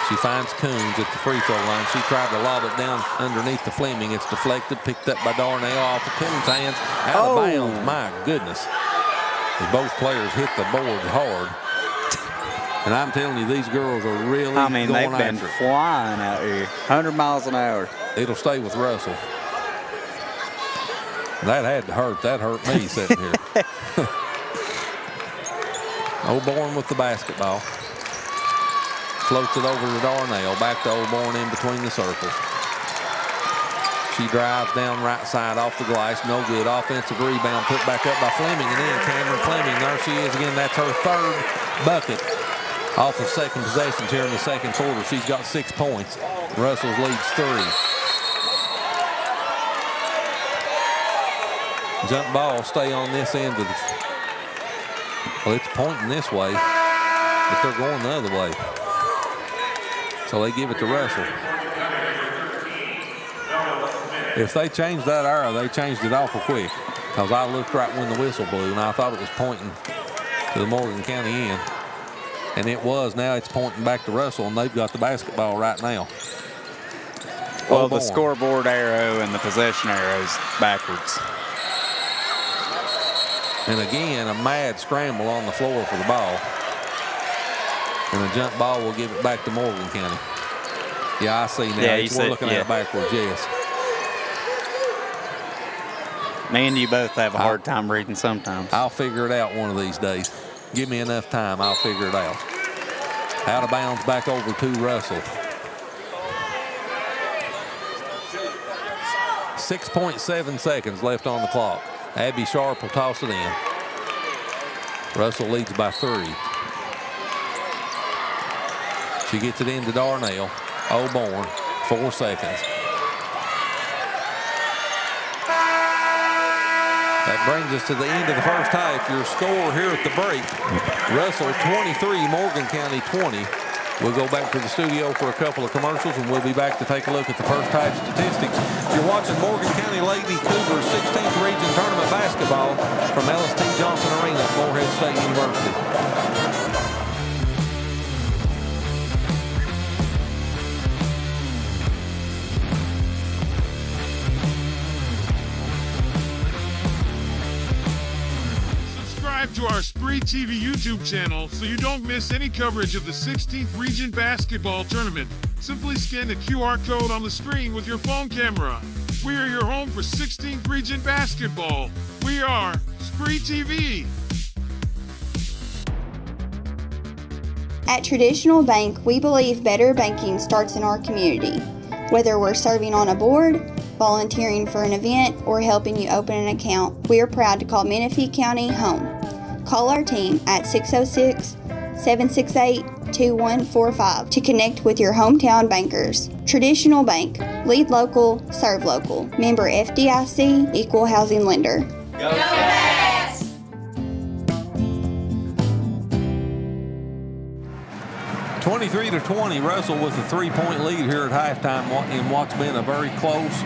She finds Coons at the free throw line. She tried to lob it down underneath the Fleming. It's deflected, picked up by Darnell off of Coons' hands. Out of bounds. My goodness. As both players hit the board hard. And I'm telling you, these girls are really going after it. they've been flying out here. 100 miles an hour. It'll stay with Russell. That had to hurt. That hurt me sitting here. O'Born with the basketball. Floats it over to Darnell. Back to O'Born in between the circles. She drives down right side off the glass. No good. Offensive rebound put back up by Fleming. And then Cameron Fleming. There she is again. That's her third bucket off of second possessions here in the second quarter. She's got 6 points. Russell's leads 3. Jump ball stay on this end of the... Well, it's pointing this way, but they're going the other way. So they give it to Russell. If they changed that arrow, they changed it awful quick, because I looked right when the whistle blew, and I thought it was pointing to the Morgan County end. And it was. Now it's pointing back to Russell, and they've got the basketball right now. Well, O'Born. the scoreboard arrow and the possession arrow's backwards. And again, a mad scramble on the floor for the ball. And a jump ball will give it back to Morgan County. Yeah, I see now. Yeah, we're looking at it backwards, yes. Me and you both have a hard time reading sometimes. I'll figure it out one of these days. Give me enough time, I'll figure it out. Out of bounds back over to Russell. 6.7 seconds left on the clock. Abby Sharp will toss it in. Russell leads by 3. She gets it into Darnell. O'Born, 4 seconds. That brings us to the end of the first half. Your score here at the break, Russell 23, Morgan County 20. We'll go back to the studio for a couple of commercials, and we'll be back to take a look at the first half statistics. You're watching Morgan County Lady Cougars 16th Region Tournament basketball from LST Johnson Arena at Morehead State University. Subscribe to our SpreeTV YouTube channel so you don't miss any coverage of the 16th Region Basketball Tournament. Simply scan the QR code on the screen with your phone camera. We are your home for 16th Region Basketball. We are SpreeTV. At Traditional Bank, we believe better banking starts in our community. Whether we're serving on a board, volunteering for an event, or helping you open an account, we are proud to call Menifee County home. Call our team at 606-768-2145 to connect with your hometown bankers. Traditional Bank. Lead local, serve local. Member FDIC, Equal Housing Lender. Go Cats! 23-20, Russell with a 3-point lead here at halftime in what's been a very close,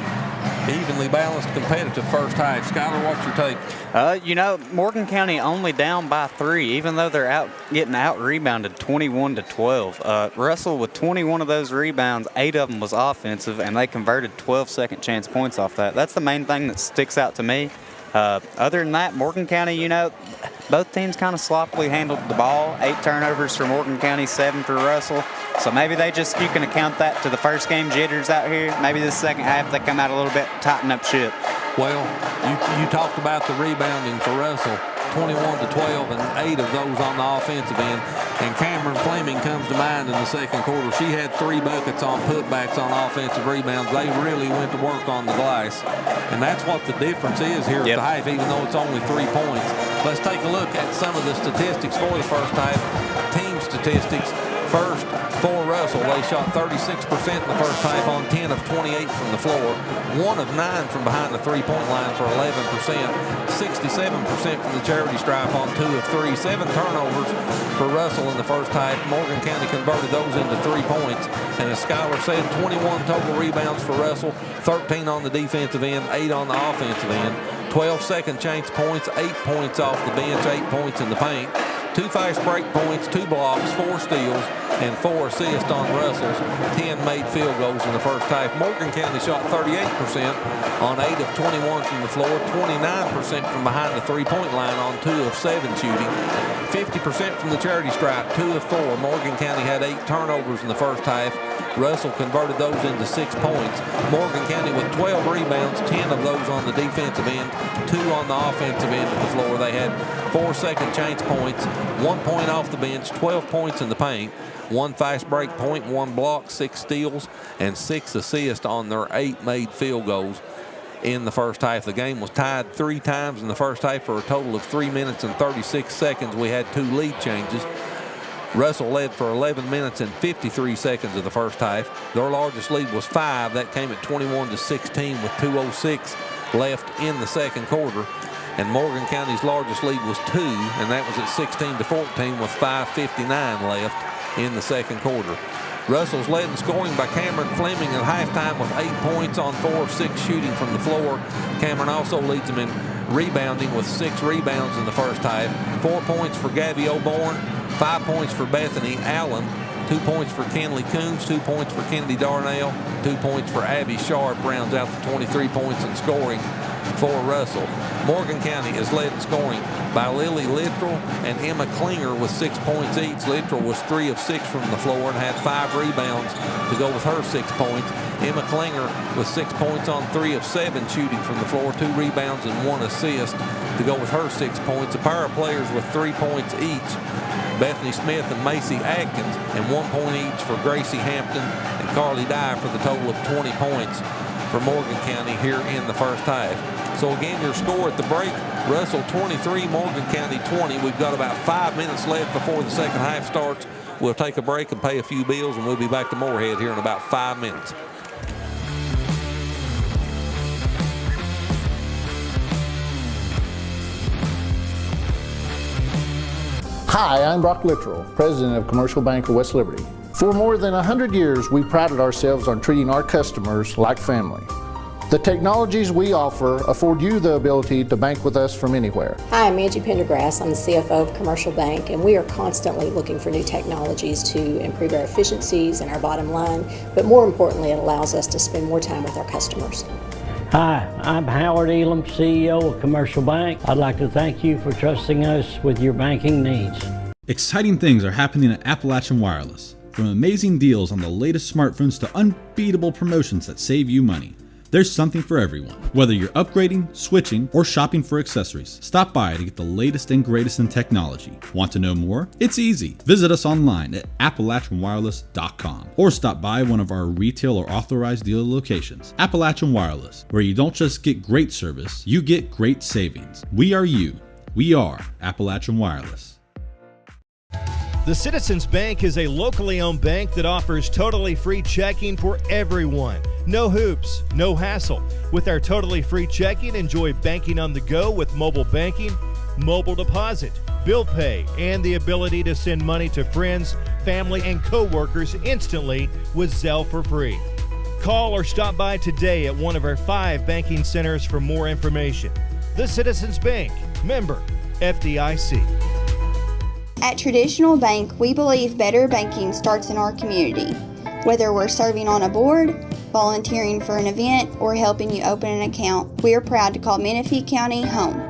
evenly balanced, competitive first half. Skylar, what's your take? Morgan County only down by 3, even though they're getting out-rebounded 21-12. Russell with 21 of those rebounds, 8 of them was offensive, and they converted 12 second-chance points off that. That's the main thing that sticks out to me. Other than that, Morgan County, both teams kind of sloppily handled the ball. 8 turnovers for Morgan County, 7 for Russell. So maybe you can account that to the first game jitters out here. Maybe the second half they come out a little bit, tighten up ship. Well, you talked about the rebounding for Russell, 21-12, and 8 of those on the offensive end. And Cameron Fleming comes to mind in the second quarter. She had 3 buckets on putbacks on offensive rebounds. They really went to work on the glass. And that's what the difference is here at the half, even though it's only 3 points. Let's take a look at some of the statistics for the first half. Team statistics. First, for Russell, they shot 36% in the first half on 10 of 28 from the floor, 1 of 9 from behind the three-point line for 11%, 67% from the charity stripe on 2 of 3, 7 turnovers for Russell in the first half. Morgan County converted those into 3 points, and as Skylar said, 21 total rebounds for Russell, 13 on the defensive end, 8 on the offensive end. 12 second chance points, 8 points off the bench, 8 points in the paint, 2 fast break points, 2 blocks, 4 steals, and 4 assists on Russell's 10 made field goals in the first half. Morgan County shot 38% on 8 of 21 from the floor, 29% from behind the three-point line on 2 of 7 shooting, 50% from the charity stripe, 2 of 4. Morgan County had 8 turnovers in the first half. Russell converted those into 6 points. Morgan County with 12 rebounds, 10 of those on the defensive end, 2 on the offensive end of the floor. They had 4 second chance points, 1 point off the bench, 12 points in the paint, 1 fast break point, 1 block, 6 steals, and 6 assists on their 8 made field goals in the first half. The game was tied 3 times in the first half for a total of 3 minutes and 36 seconds. We had 2 lead changes. Russell led for 11 minutes and 53 seconds of the first half. Their largest lead was 5. That came at 21-16 with 2:06 left in the second quarter. And Morgan County's largest lead was 2, and that was at 16-14 with 5:59 left in the second quarter. Russell's led in scoring by Cameron Fleming at halftime with 8 points on 4 of 6 shooting from the floor. Cameron also leads them in rebounding with 6 rebounds in the first half. 4 points for Gabby O'Born, 5 points for Bethany Allen, 2 points for Kenley Coombs, 2 points for Kennedy Darnell, 2 points for Abby Sharp, rounds out the 23 points in scoring for Russell. Morgan County is led in scoring by Lily Littrell and Emma Klinger with 6 points each. Littrell was 3 of 6 from the floor and had 5 rebounds to go with her 6 points. Emma Klinger with 6 points on 3 of 7 shooting from the floor, 2 rebounds and 1 assist to go with her 6 points. A pair of players with 3 points each, Bethany Smith and Macy Atkins, and 1 point each for Gracie Hampton and Carly Dye for the total of 20 points for Morgan County here in the first half. So again, your score at the break, Russell 23, Morgan County 20. We've got about 5 minutes left before the second half starts. We'll take a break and pay a few bills, and we'll be back to Moorhead here in about 5 minutes. Hi, I'm Brock Littrell, President of Commercial Bank of West Liberty. For more than 100 years, we prided ourselves on treating our customers like family. The technologies we offer afford you the ability to bank with us from anywhere. Hi, I'm Angie Pendergrass. I'm the CFO of Commercial Bank, and we are constantly looking for new technologies to improve our efficiencies and our bottom line, but more importantly, it allows us to spend more time with our customers. Hi, I'm Howard Elam, CEO of Commercial Bank. I'd like to thank you for trusting us with your banking needs. Exciting things are happening at Appalachian Wireless. From amazing deals on the latest smartphones to unbeatable promotions that save you money. There's something for everyone. Whether you're upgrading, switching, or shopping for accessories, stop by to get the latest and greatest in technology. Want to know more? It's easy. Visit us online at AppalachianWireless.com or stop by one of our retail or authorized dealer locations. Appalachian Wireless, where you don't just get great service, you get great savings. We are you. We are Appalachian Wireless. The Citizens Bank is a locally owned bank that offers totally free checking for everyone. No hoops, no hassle. With our totally free checking, enjoy banking on the go with mobile banking, mobile deposit, bill pay, and the ability to send money to friends, family, and co-workers instantly with Zelle for free. Call or stop by today at one of our 5 banking centers for more information. The Citizens Bank, member FDIC. At Traditional Bank, we believe better banking starts in our community. Whether we're serving on a board, volunteering for an event, or helping you open an account, we are proud to call Menifee County home.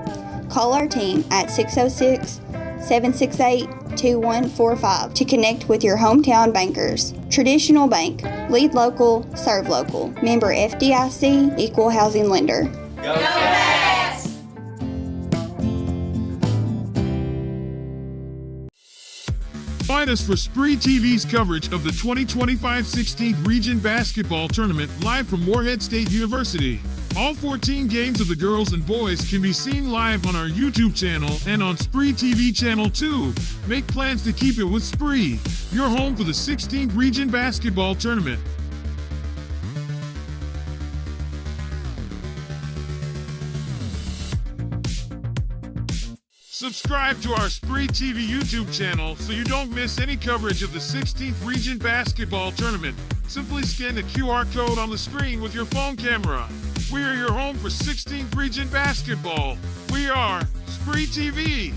Call our team at 606-768-2145 to connect with your hometown bankers. Traditional Bank, lead local, serve local. Member FDIC, equal housing lender. Go Pats! Find us for SpreeTV's coverage of the 2025 16th Region Basketball Tournament live from Moorhead State University. All 14 games of the girls and boys can be seen live on our YouTube channel and on SpreeTV Channel 2. Make plans to keep it with Spree, your home for the 16th Region Basketball Tournament. Subscribe to our SpreeTV YouTube channel so you don't miss any coverage of the 16th Region Basketball Tournament. Simply scan the QR code on the screen with your phone camera. We are your home for 16th Region Basketball. We are SpreeTV.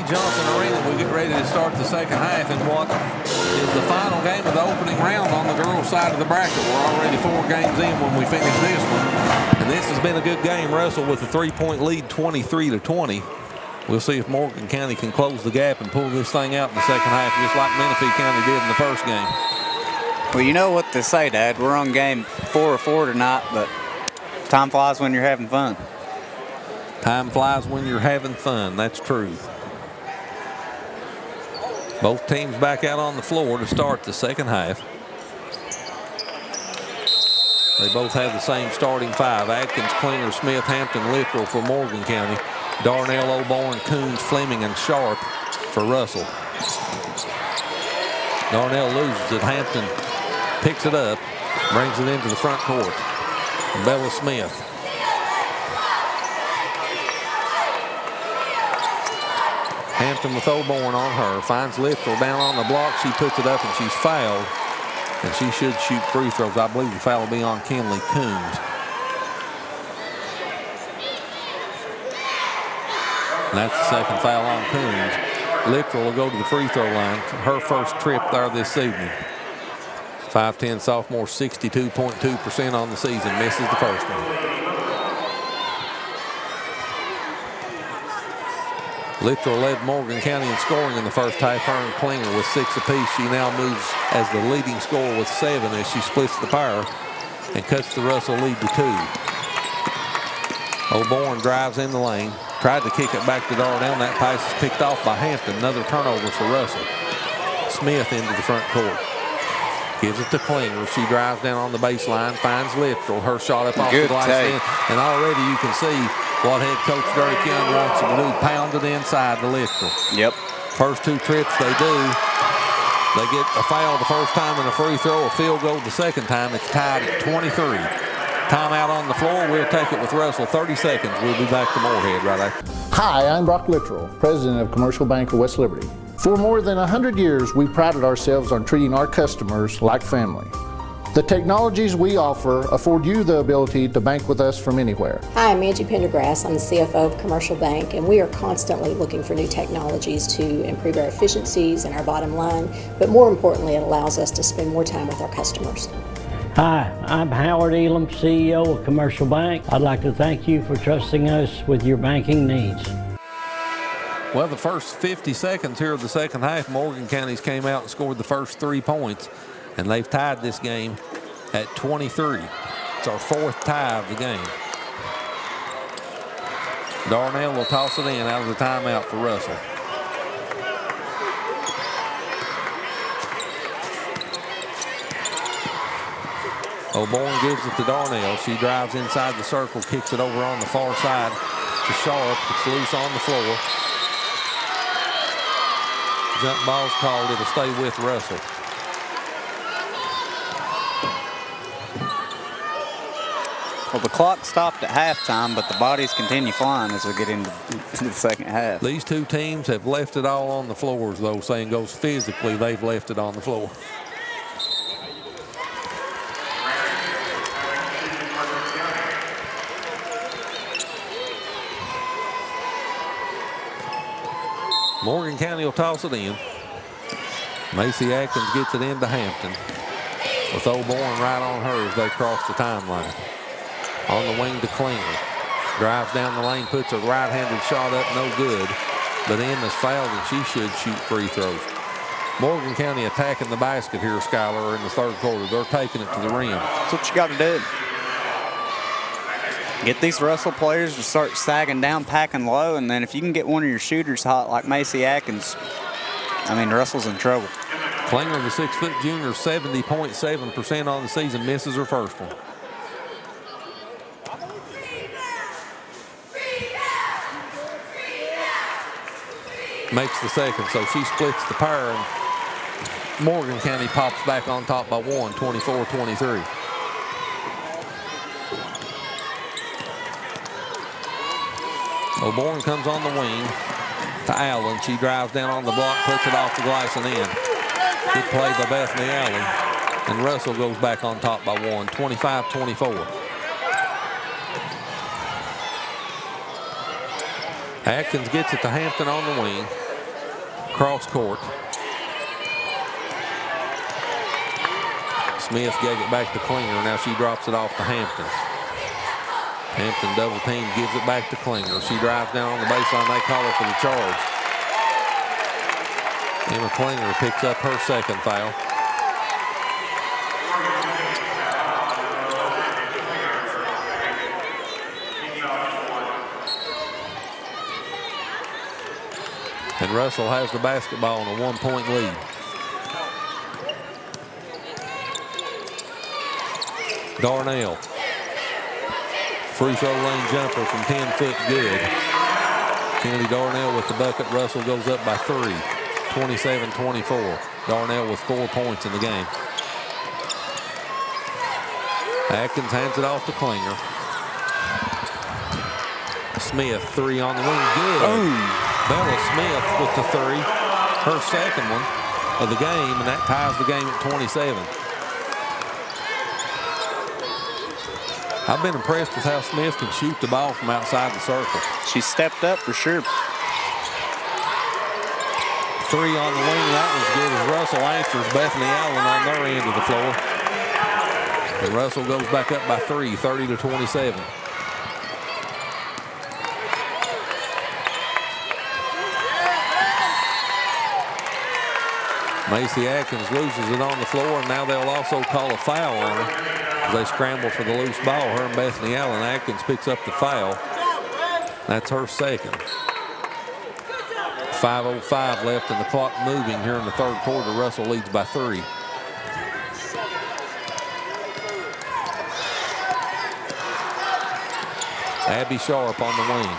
Johnson Arena, we get ready to start the second half in what is the final game of the opening round on the girls' side of the bracket. We're already 4 games in when we finish this one. And this has been a good game. Russell with a 3-point lead, 23-20. We'll see if Morgan County can close the gap and pull this thing out in the second half, just like Menifee County did in the first game. Well, you know what they say, Dad. We're on game 4 of 4 tonight, but time flies when you're having fun. Time flies when you're having fun. That's true. Both teams back out on the floor to start the second half. They both have the same starting 5. Atkins, Klinger, Smith, Hampton, Littrell for Morgan County. Darnell, O'Born, Coons, Fleming, and Sharp for Russell. Darnell loses it. Hampton picks it up, brings it into the front court. Bella Smith. Hampton with O'Born on her. Finds Littrell down on the block. She puts it up and she's fouled. And she should shoot free throws. I believe the foul will be on Kinley Coons. And that's the second foul on Coons. Littrell will go to the free throw line. Her first trip there this evening. 5'10" sophomore, 62.2% on the season. Misses the first one. Littrell led Morgan County in scoring in the first half. Her and Klinger with 6 apiece. She now moves as the leading scorer with 7 as she splits the pair and cuts the Russell lead to 2. O'Born drives in the lane. Tried to kick it back to Darnell. That pass is picked off by Hampton. Another turnover for Russell. Smith into the front court. Gives it to Klinger. She drives down on the baseline. Finds Littrell. Her shot up off the glass end. And already you can see what head coach Derek Young wants them to do. Pound it inside to Littrell. Yep. First 2 trips they do. They get a foul the first time and a free throw, a field goal the second time. It's tied at 23. Timeout on the floor. We'll take it with Russell. 30 seconds. We'll be back to Moorhead right after. Hi, I'm Brock Littrell, President of Commercial Bank of West For more than 100 years, we prided ourselves on treating our customers like family. The technologies we offer afford you the ability to bank with us from anywhere. Hi, I'm Angie Pendergrass. I'm the CFO of Commercial Bank, and we are constantly looking for new technologies to improve our efficiencies and our bottom line, but more importantly, it allows us to spend more time with our customers. Hi, I'm Howard Elam, CEO of Commercial Bank. I'd like to thank you for trusting us with your banking needs. Well, the first 50 seconds here of the second half, Morgan County's came out and scored the first 3 points, and they've tied this game at 23. It's our 4th tie of the game. Darnell will toss it in out of the timeout for Russell. O'Bourne gives it to Darnell. She drives inside the circle, kicks it over on the far side to Sharp. It's loose on the floor. Jump ball's called. It'll stay with Russell. Well, the clock stopped at halftime, but the bodies continue flying as we get into the second half. These two teams have left it all on the floors, though. Saying goes physically, they've left it on the floor. Morgan County will toss it in. Macy Atkins gets it into Hampton, with O'Bourne right on her as they cross the timeline. On the wing to Klinger. Drives down the lane, puts a right-handed shot up, no good. But Emma's fouled and she should shoot free throws. Morgan County attacking the basket here, Skylar, in the third quarter. They're taking it to the rim. That's what you got to do. Get these Russell players to start sagging down, packing low, and then if you can get one of your shooters hot like Macy Atkins, I mean, Russell's in trouble. Klinger, the 6-foot junior, 70.7% on the season, misses her first one. Makes the second, so she splits the pair, and Morgan County pops back on top by 1, 24-23. O'Bourne comes on the wing to Allen. She drives down on the block, puts it off the glass and in. Good play by Bethany Allen. And Russell goes back on top by 1, 25-24. Atkins gets it to Hampton on the wing. Cross court. Smith gave it back to Klinger. Now she drops it off to Hampton. Hampton double team, gives it back to Klinger. She drives down on the baseline. They call her for the charge. Emma Klinger picks up her second foul. And Russell has the basketball on a 1-point lead. Darnell. Free throw lane jumper from 10 foot, good. Kennedy Darnell with the bucket. Russell goes up by 3, 27-24. Darnell with 4 points in the game. Atkins hands it off to Klinger. Smith, 3 on the wing, good. Boom. Bella Smith with the 3, her second one of the game, and that ties the game at 27. I've been impressed with how Smith can shoot the ball from outside the circle. She stepped up for sure. 3 on the wing, that one's good as Russell answers Bethany Allen on their end of the floor. And Russell goes back up by 3, 30-27. Macy Atkins loses it on the floor, and now they'll also call a foul on her as they scramble for the loose ball. Her and Bethany Allen. Atkins picks up the foul. That's her second. 5:05 left and the clock moving here in the third quarter. Russell leads by 3. Abby Sharp on the wing.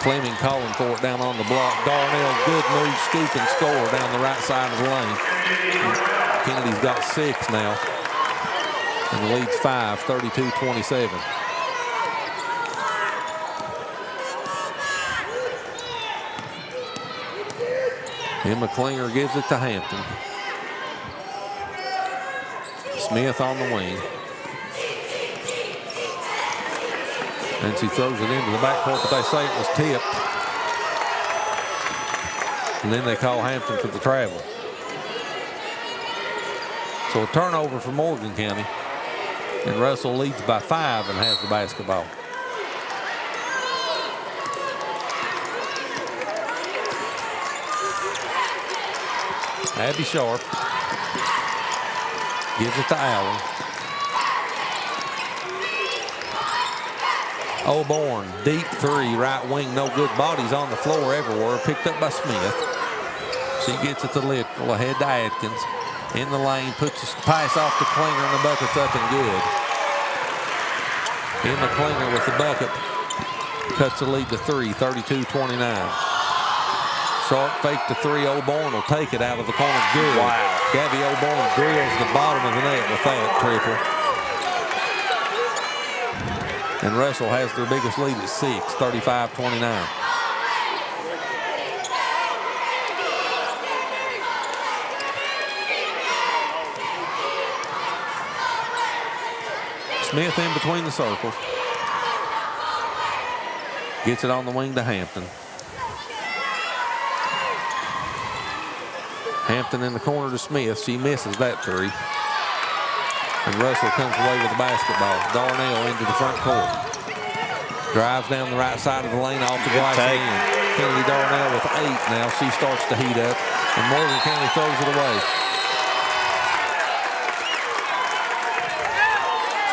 Fleming calling for it down on the block. Darnell, good move, scoop and score down the right side of the lane. Kennedy's got 6 now. And the lead's 5, 32-27. Emma Klinger gives it to Hampton. Smith on the wing. And she throws it into the backcourt, but they say it was tipped. And then they call Hampton for the travel. So a turnover for Morgan County. And Russell leads by 5 and has the basketball. Abby Sharp gives it to Allen. O'Born, deep three, right wing, no good. Bodies on the floor everywhere, picked up by Smith. She gets it to Littrell, ahead to Atkins. In the lane, puts a pass off to Klinger, and the bucket's up and good. Emma Klinger with the bucket. Cuts the lead to 3, 32-29. Sharp fake to 3. O'Born will take it out of the corner. Good. Wow. Gabby O'Born drills the bottom of the net with that triple. And Russell has their biggest lead at 6, 35-29. Smith in between the circles. Gets it on the wing to Hampton. Hampton in the corner to Smith. She misses that 3. And Russell comes away with the basketball. Darnell into the front court. Drives down the right side of the lane off the glass end. Kennedy Darnell with 8 now. She starts to heat up. And Morgan County throws it away.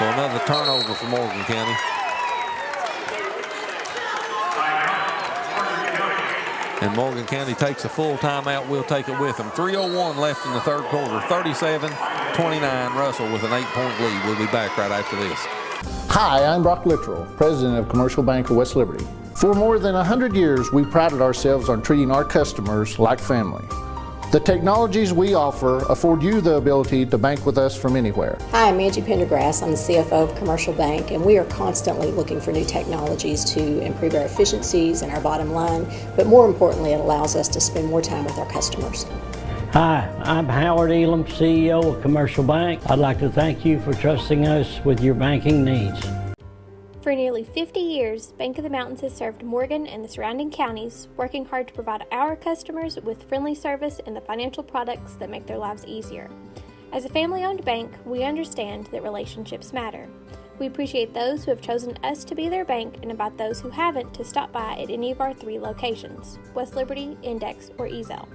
So another turnover for Morgan County. And Morgan County takes a full timeout. We'll take it with them. 3:01 left in the third quarter. 37-29. Russell with an 8-point lead. We'll be back right after this. Hi, I'm Brock Littrell, President of Commercial Bank of West Liberty. For more than 100 years, we prided ourselves on treating our customers like family. The technologies we offer afford you the ability to bank with us from anywhere. Hi, I'm Angie Pendergrass. I'm the CFO of Commercial Bank, and we are constantly looking for new technologies to improve our efficiencies and our bottom line, but more importantly, it allows us to spend more time with our customers. Hi, I'm Howard Elam, CEO of Commercial Bank. I'd like to thank you for trusting us with your banking needs. For nearly 50 years, Bank of the Mountains has served Morgan and the surrounding counties, working hard to provide our customers with friendly service and the financial products that make their lives easier. As a family-owned bank, we understand that relationships matter. We appreciate those who have chosen us to be their bank and invite those who haven't to stop by at any of our 3 locations, West Liberty, Index, or Ezel.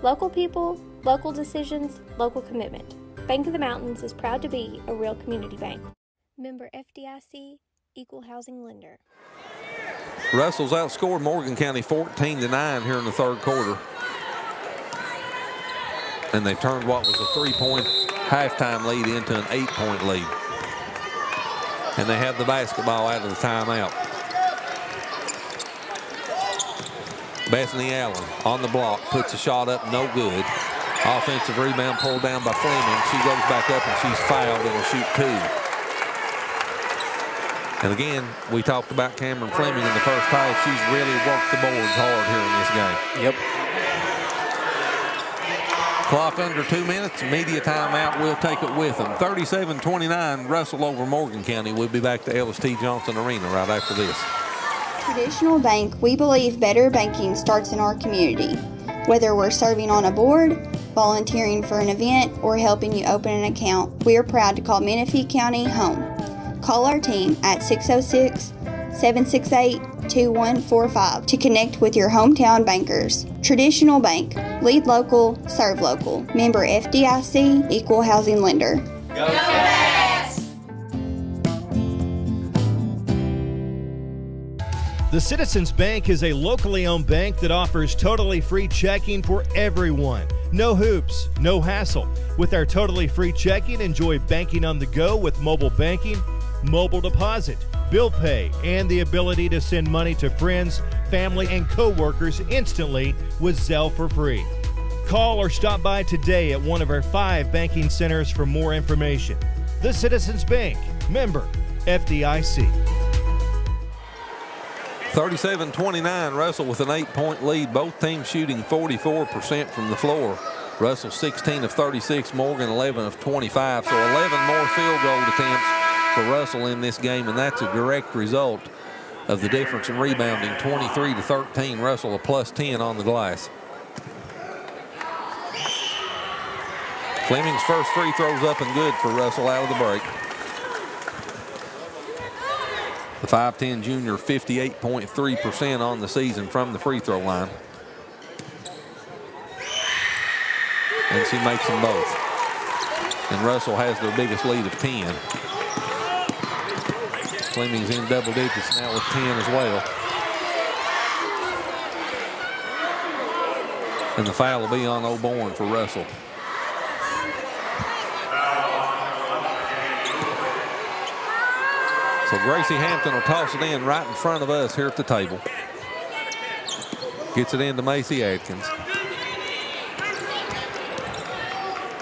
Local people, local decisions, local commitment. Bank of the Mountains is proud to be a real community bank. Member FDIC, Equal Housing Lender. Russell's outscored Morgan County 14-9 here in the third quarter. And they've turned what was a 3-point halftime lead into an 8-point lead. And they have the basketball out of the timeout. Bethany Allen on the block, puts a shot up, no good. Offensive rebound pulled down by Fleming. She goes back up and she's fouled and will shoot 2. And again, we talked about Cameron Fleming in the first half. She's really worked the boards hard here in this game. Yep. Clock under 2 minutes. Media timeout. We'll take it with them. 37-29, Russell over Morgan County. We'll be back to Ellis-T. Johnson Arena right after this. Traditional Bank, we believe better banking starts in our community. Whether we're serving on a board, volunteering for an event, or helping you open an account, we are proud to call Menifee County home. Call our team at 606-768-2145 to connect with your hometown bankers. Traditional Bank, lead local, serve local. Member FDIC, Equal Housing Lender. Go Bats! The Citizens Bank is a locally owned bank that offers totally free checking for everyone. No hoops, no hassle. With our totally free checking, enjoy banking on the go with mobile banking, mobile deposit, bill pay, and the ability to send money to friends, family, and co-workers instantly with Zelle for free. Call or stop by today at one of our 5 banking centers for more information. The Citizens Bank, member FDIC. 37-29, Russell with an 8-point lead. Both teams shooting 44% from the floor. Russell 16 of 36, Morgan 11 of 25. So 11 more field goal attempts for Russell in this game, and that's a direct result of the difference in rebounding, 23 to 13. Russell a plus 10 on the glass. Fleming's first free throw's up and good for Russell out of the break. The 5'10 junior, 58.3% on the season from the free throw line. And she makes them both. And Russell has their biggest lead of 10. Fleming's in double digits now with 10 as well. And the foul will be on O'Bourne for Russell. So Gracie Hampton will toss it in right in front of us here at the table. Gets it into Macy Atkins.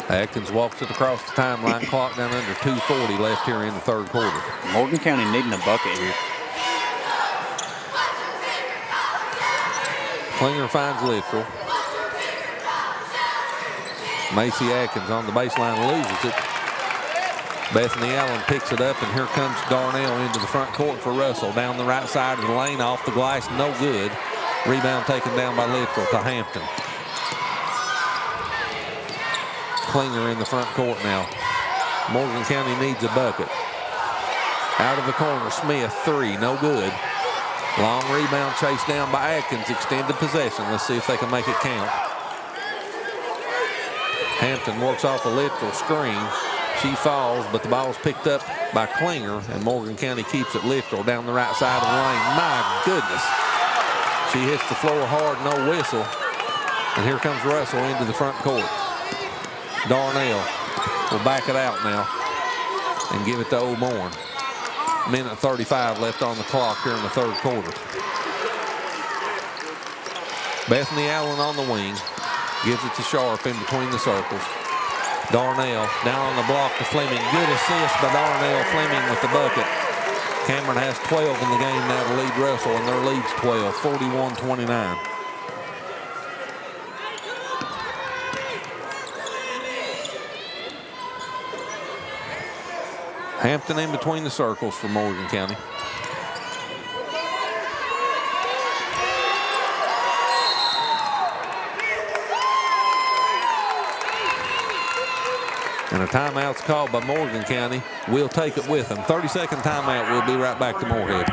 Atkins walks it across the timeline, clock down under 2:40 left here in the third quarter. Morgan County needing a bucket here. Klinger finds Littrell. Macy Atkins on the baseline loses it. Bethany Allen picks it up, and here comes Darnell into the front court for Russell. Down the right side of the lane, off the glass, no good. Rebound taken down by Littrell to Hampton. Klinger in the front court now. Morgan County needs a bucket. Out of the corner, Smith, three, no good. Long rebound chased down by Atkins, extended possession. Let's see if they can make it count. Hampton works off a Littrell screen. She falls, but the ball's picked up by Klinger, and Morgan County keeps it. Littrell down the right side of the lane. My goodness. She hits the floor hard, no whistle. And here comes Russell into the front court. Darnell will back it out now and give it to O'Bourne. Minute 35 left on the clock here in the third quarter. Bethany Allen on the wing. Gives it to Sharp in between the circles. Darnell down on the block to Fleming. Good assist by Darnell. Fleming with the bucket. Cameron has 12 in the game now to lead Russell, and their lead's 12, 41-29. Hampton in between the circles for Morgan County. And a timeout's called by Morgan County. We'll take it with them. 30-second timeout. We'll be right back to Moorhead.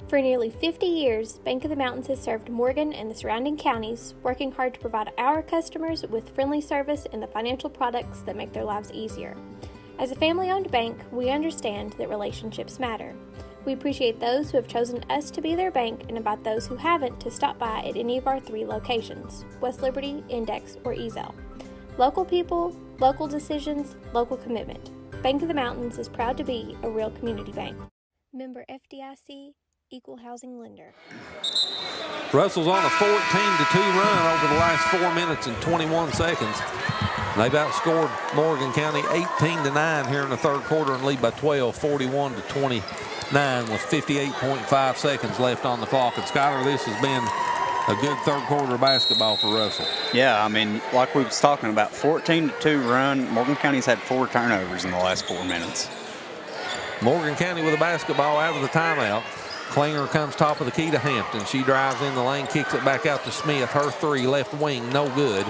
For nearly 50 years, Bank of the Mountains has served Morgan and the surrounding counties, working hard to provide our customers with friendly service and the financial products that make their lives easier. As a family-owned bank, we understand that relationships matter. We appreciate those who have chosen us to be their bank and invite those who haven't to stop by at any of our 3 locations, West Liberty, Index, or Ezel. Local people, local decisions, local commitment. Bank of the Mountains is proud to be a real community bank. Member FDIC, Equal Housing Lender. Russell's on a 14-2 run over the last 4 minutes and 21 seconds. They've outscored Morgan County 18-9 here in the third quarter and lead by 12, 41-29 with 58.5 seconds left on the clock. And Skyler, this has been a good third quarter of basketball for Russell. Yeah, I mean, like we was talking about, 14-2 run. Morgan County's had 4 turnovers in the last 4 minutes. Morgan County with a basketball out of the timeout. Klinger comes top of the key to Hampton. She drives in the lane, kicks it back out to Smith. Her 3 left wing, no good.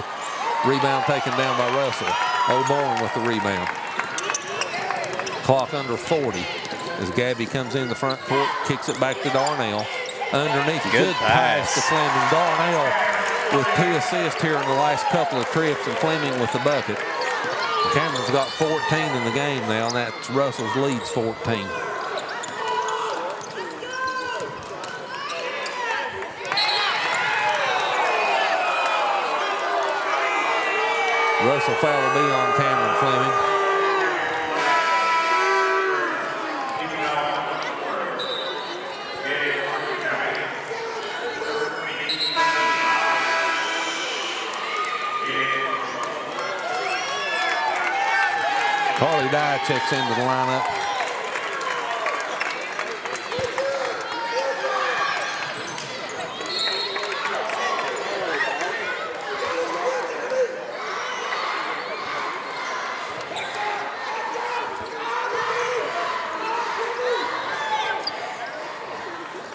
Rebound taken down by Russell. O'Bourne with the rebound. Clock under 40 as Gabby comes in the front court, kicks it back to Darnell. Underneath, good pass to Fleming. Darnell with 2 assists here in the last couple of trips, and Fleming with the bucket. Cameron's got 14 in the game now, and that's Russell's lead's 14. Russell foul will be on Cameron Fleming. Carly Dye checks into the lineup.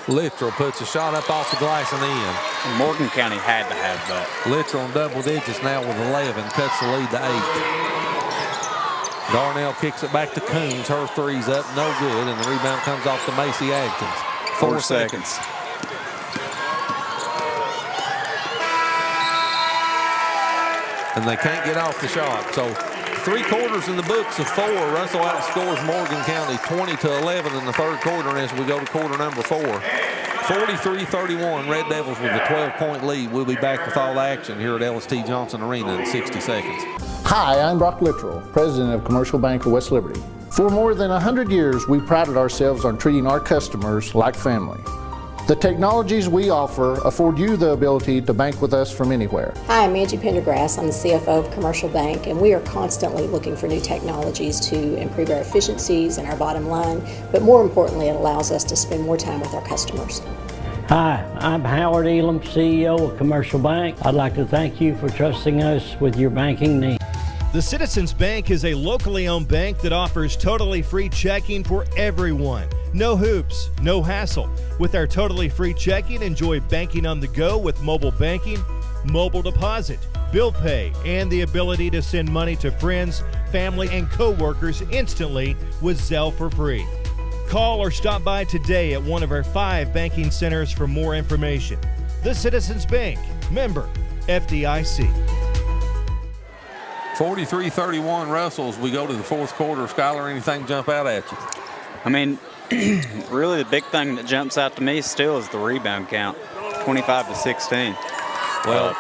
Littrell puts a shot up off the glass and in. Morgan County had to have that. Littrell in double digits now with 11, cuts the lead to 8. Darnell kicks it back to Coons. Her three's up, no good, and the rebound comes off to Macy Adkins. 4 seconds. And they can't get off the shot. So 3 quarters in the books of 4. Russell outscores Morgan County 20-11 in the third quarter. And as we go to quarter number 4, 43-31, Red Devils with a 12-point lead. We'll be back with all the action here at LST Johnson Arena in 60 seconds. Hi, I'm Brock Littrell, President of Commercial Bank of West Liberty. For more than 100 years, we prided ourselves on treating our customers like family. The technologies we offer afford you the ability to bank with us from anywhere. Hi, I'm Angie Pendergrass. I'm the CFO of Commercial Bank, and we are constantly looking for new technologies to improve our efficiencies and our bottom line, but more importantly, it allows us to spend more time with our customers. Hi, I'm Howard Elam, CEO of Commercial Bank. I'd like to thank you for trusting us with your banking needs. The Citizens Bank is a locally owned bank that offers totally free checking for everyone. No hoops, no hassle. With our totally free checking, enjoy banking on the go with mobile banking, mobile deposit, bill pay, and the ability to send money to friends, family, and co-workers instantly with Zelle for free. Call or stop by today at one of our 5 banking centers for more information. The Citizens Bank, member FDIC. 43-31 Russell as we go to the fourth quarter. Skylar, anything jump out at you? I mean, really the big thing that jumps out to me still is the rebound count, 25-16. Well,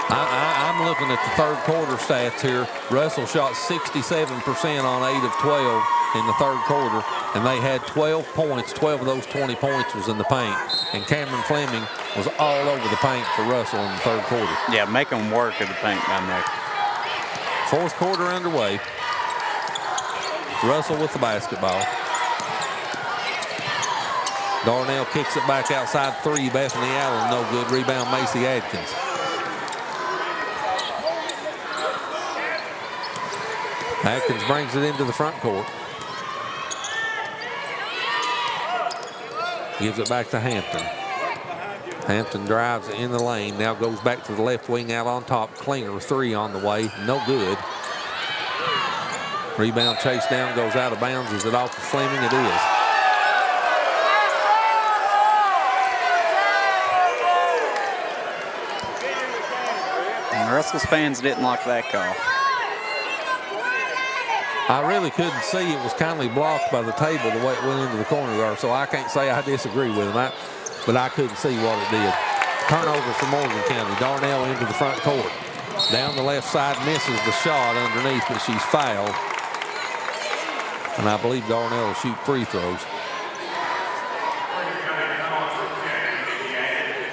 I'm looking at the third quarter stats here. Russell shot 67% on 8 of 12 in the third quarter, and they had 12 points. 12 of those 20 points was in the paint, and Cameron Fleming was all over the paint for Russell in the third quarter. Yeah, make them work in the paint down there. Fourth quarter underway. Russell with the basketball. Darnell kicks it back outside 3. Bethany Allen, no good. Rebound, Macy Adkins. Adkins brings it into the front court. Gives it back to Hampton. Hampton drives in the lane, now goes back to the left wing out on top. Klinger, 3 on the way, no good. Rebound chase down, goes out of bounds. Is it off of Fleming? It is. And Russell's fans didn't like that call. I really couldn't see. It was kindly blocked by the table the way it went into the corner there, so I can't say I disagree with him. But I couldn't see what it did. Turnover for Morgan County. Darnell into the front court. Down the left side, misses the shot underneath, but she's fouled. And I believe Darnell will shoot free throws.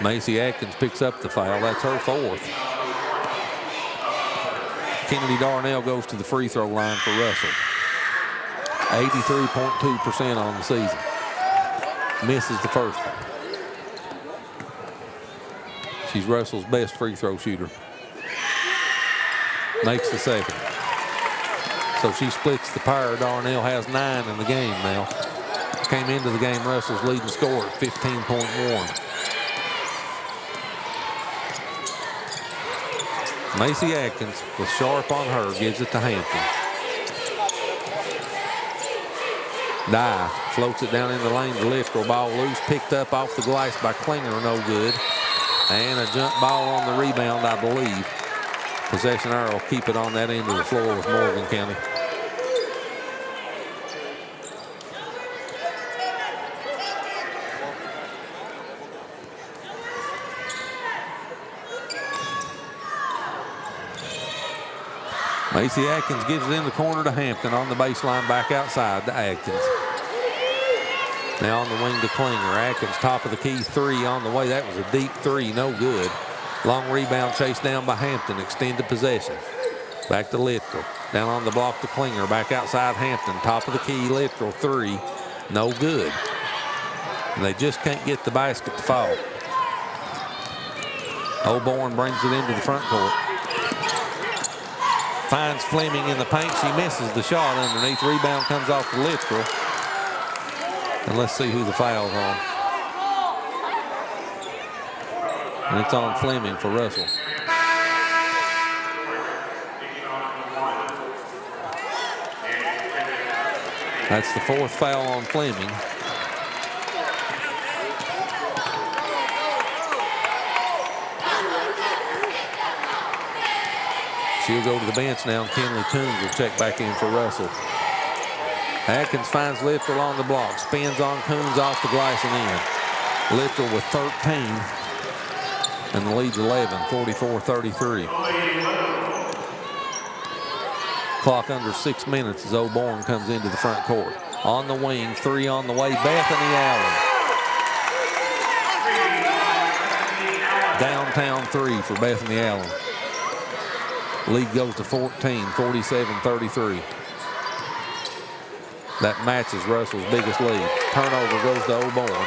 Macy Atkins picks up the foul. That's her 4th. Kennedy Darnell goes to the free throw line for Russell. 83.2% on the season. Misses the first one. She's Russell's best free throw shooter. Makes the second. So she splits the pair. Darnell has 9 in the game now. Came into the game Russell's leading scorer at 15.1. Macy Atkins with Sharp on her, gives it to Hampton. Dye floats it down in the lane to Littrell. Ball loose, picked up off the glass by Klinger, no good. And a jump ball on the rebound, I believe. Possession arrow will keep it on that end of the floor with Morgan County. Macy Atkins gives it in the corner to Hampton on the baseline, back outside to Atkins. Now on the wing to Klinger. Atkins top of the key 3 on the way. That was a deep 3, no good. Long rebound chased down by Hampton, extended possession. Back to Littrell. Down on the block to Klinger, back outside Hampton. Top of the key, Littrell 3, no good. And they just can't get the basket to fall. Oborn brings it into the front court. Finds Fleming in the paint. She misses the shot underneath. Rebound comes off to Littrell. And let's see who the foul's on. And it's on Fleming for Russell. That's the 4th foul on Fleming. She'll go to the bench now, and Kinley Coons will check back in for Russell. Atkins finds Littrell on the block, spins on Coons off the glass and in. Littrell with 13, and the lead's 11, 44-33. Clock under 6 minutes as O'Bourne comes into the front court. On the wing, 3 on the way, Bethany Allen. Downtown 3 for Bethany Allen. Lead goes to 14, 47-33. That matches Russell's biggest lead. Turnover goes to O'Bourne.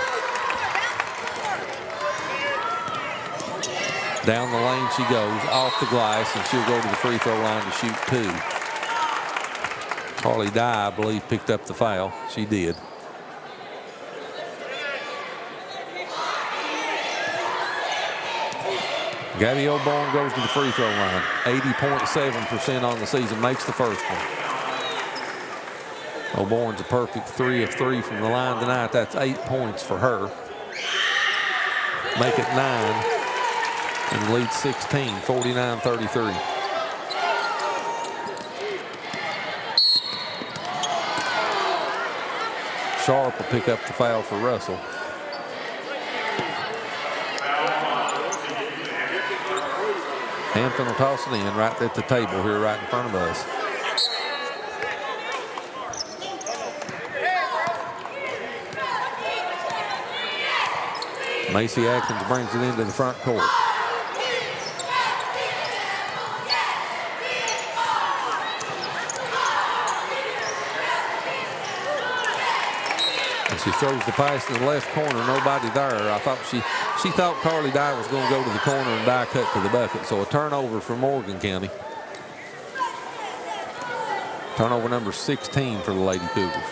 Down the lane she goes, off the glass, and she'll go to the free throw line to shoot 2. Carly Dye, I believe, picked up the foul. She did. Gabby O'Bourne goes to the free throw line. 80.7% on the season, makes the first one. O'Bourne's a perfect 3 of 3 from the line tonight. That's 8 points for her. Make it 9, and lead 16, 49-33. Sharp will pick up the foul for Russell. Hampton will toss it in right at the table here right in front of us. Macy Atkins brings it into the front court. And she throws the pass to the left corner, nobody there. I thought she thought Carly Dye was going to go to the corner and Dye cut to the bucket. So a turnover for Morgan County. Turnover number 16 for the Lady Cougars.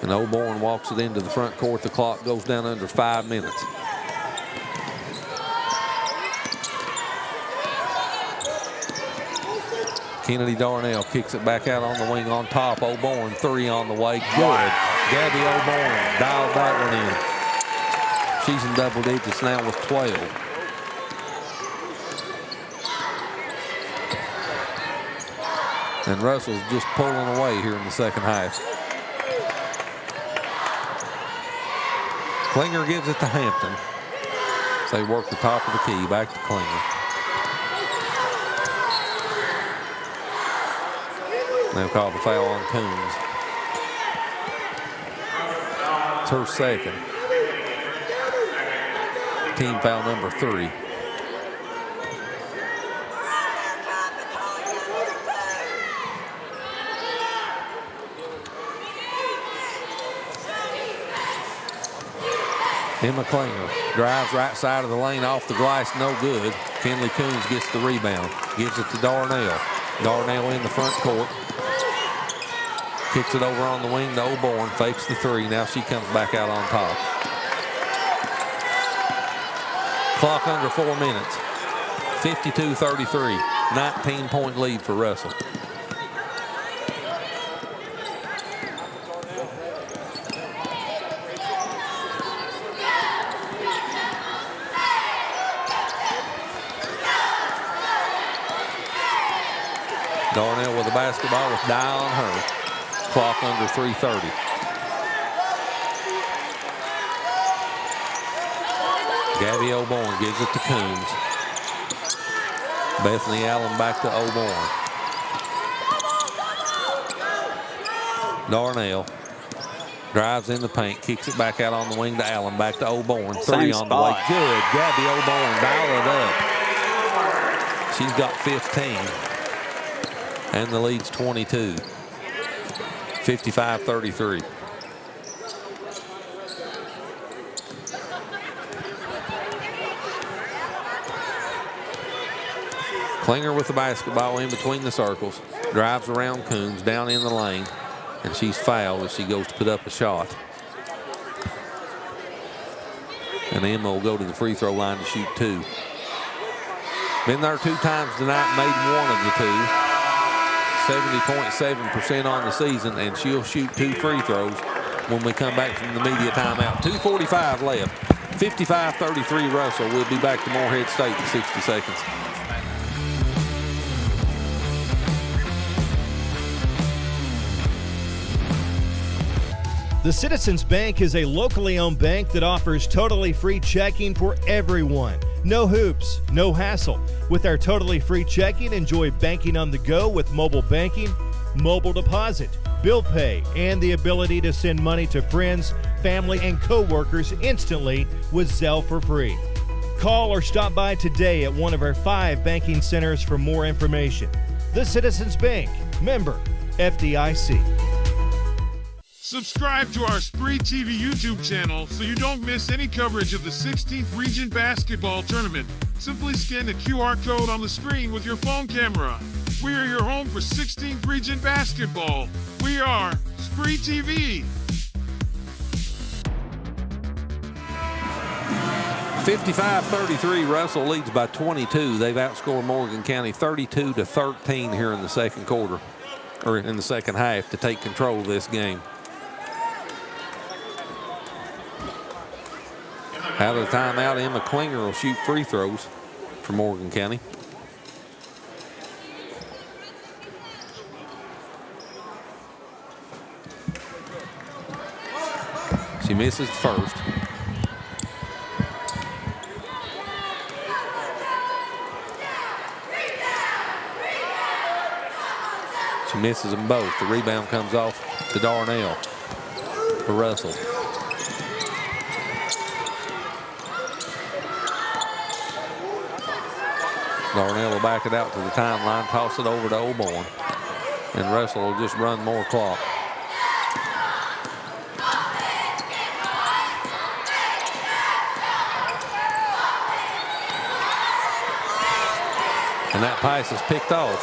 And O'Bourne walks it into the front court. The clock goes down under 5 minutes. Kennedy Darnell kicks it back out on the wing on top. O'Bourne 3 on the way. Good. Gabby O'Bourne dialed that one in. She's in double digits now with 12. And Russell's just pulling away here in the second half. Klinger gives it to Hampton. So they work the top of the key, back to Klinger. They'll call the foul on Coons. It's her second. Team foul number 3. Emma Klinger drives right side of the lane off the glass, no good. Finley Coons gets the rebound, gives it to Darnell. Darnell in the front court. Kicks it over on the wing to O'Bourne, fakes the 3. Now she comes back out on top. Clock under 4 minutes. 52-33, 19-point lead for Russell. Darnell with the basketball with Dye on her. Clock under 3:30. Gabby O'Bourne gives it to Coons. Bethany Allen back to O'Bourne. Darnell drives in the paint, kicks it back out on the wing to Allen, back to O'Bourne. 3 on the way. Good. Gabby O'Bourne, dial it up. She's got 15. And the lead's 22. 55-33. Klinger with the basketball in between the circles. Drives around Coons, down in the lane. And she's fouled as she goes to put up a shot. And Emma will go to the free throw line to shoot 2. Been there 2 times tonight, made 1 of the 2. 70.7% on the season, and she'll shoot 2 free throws when we come back from the media timeout. 2:45 left. 55-33 Russell. We'll be back to Morehead State in 60 seconds. The Citizens Bank is a locally owned bank that offers totally free checking for everyone. No hoops, no hassle. With our totally free checking, enjoy banking on the go with mobile banking, mobile deposit, bill pay, and the ability to send money to friends, family, and co-workers instantly with Zelle for free. Call or stop by today at one of our 5 banking centers for more information. The Citizens Bank, member FDIC. Subscribe to our SpreeTV YouTube channel so you don't miss any coverage of the 16th Region Basketball Tournament. Simply scan the QR code on the screen with your phone camera. We are your home for 16th Region Basketball. We are SpreeTV. 55-33, Russell leads by 22. They've outscored Morgan County 32-13 here in the second quarter, or in the second half, to take control of this game. Out of the timeout, Emma Klinger will shoot free throws for Morgan County. She misses the first. She misses them both. The rebound comes off to Darnell for Russell. Darnell will back it out to the timeline, toss it over to Oborn. And Russell will just run more clock. And that pass is picked off.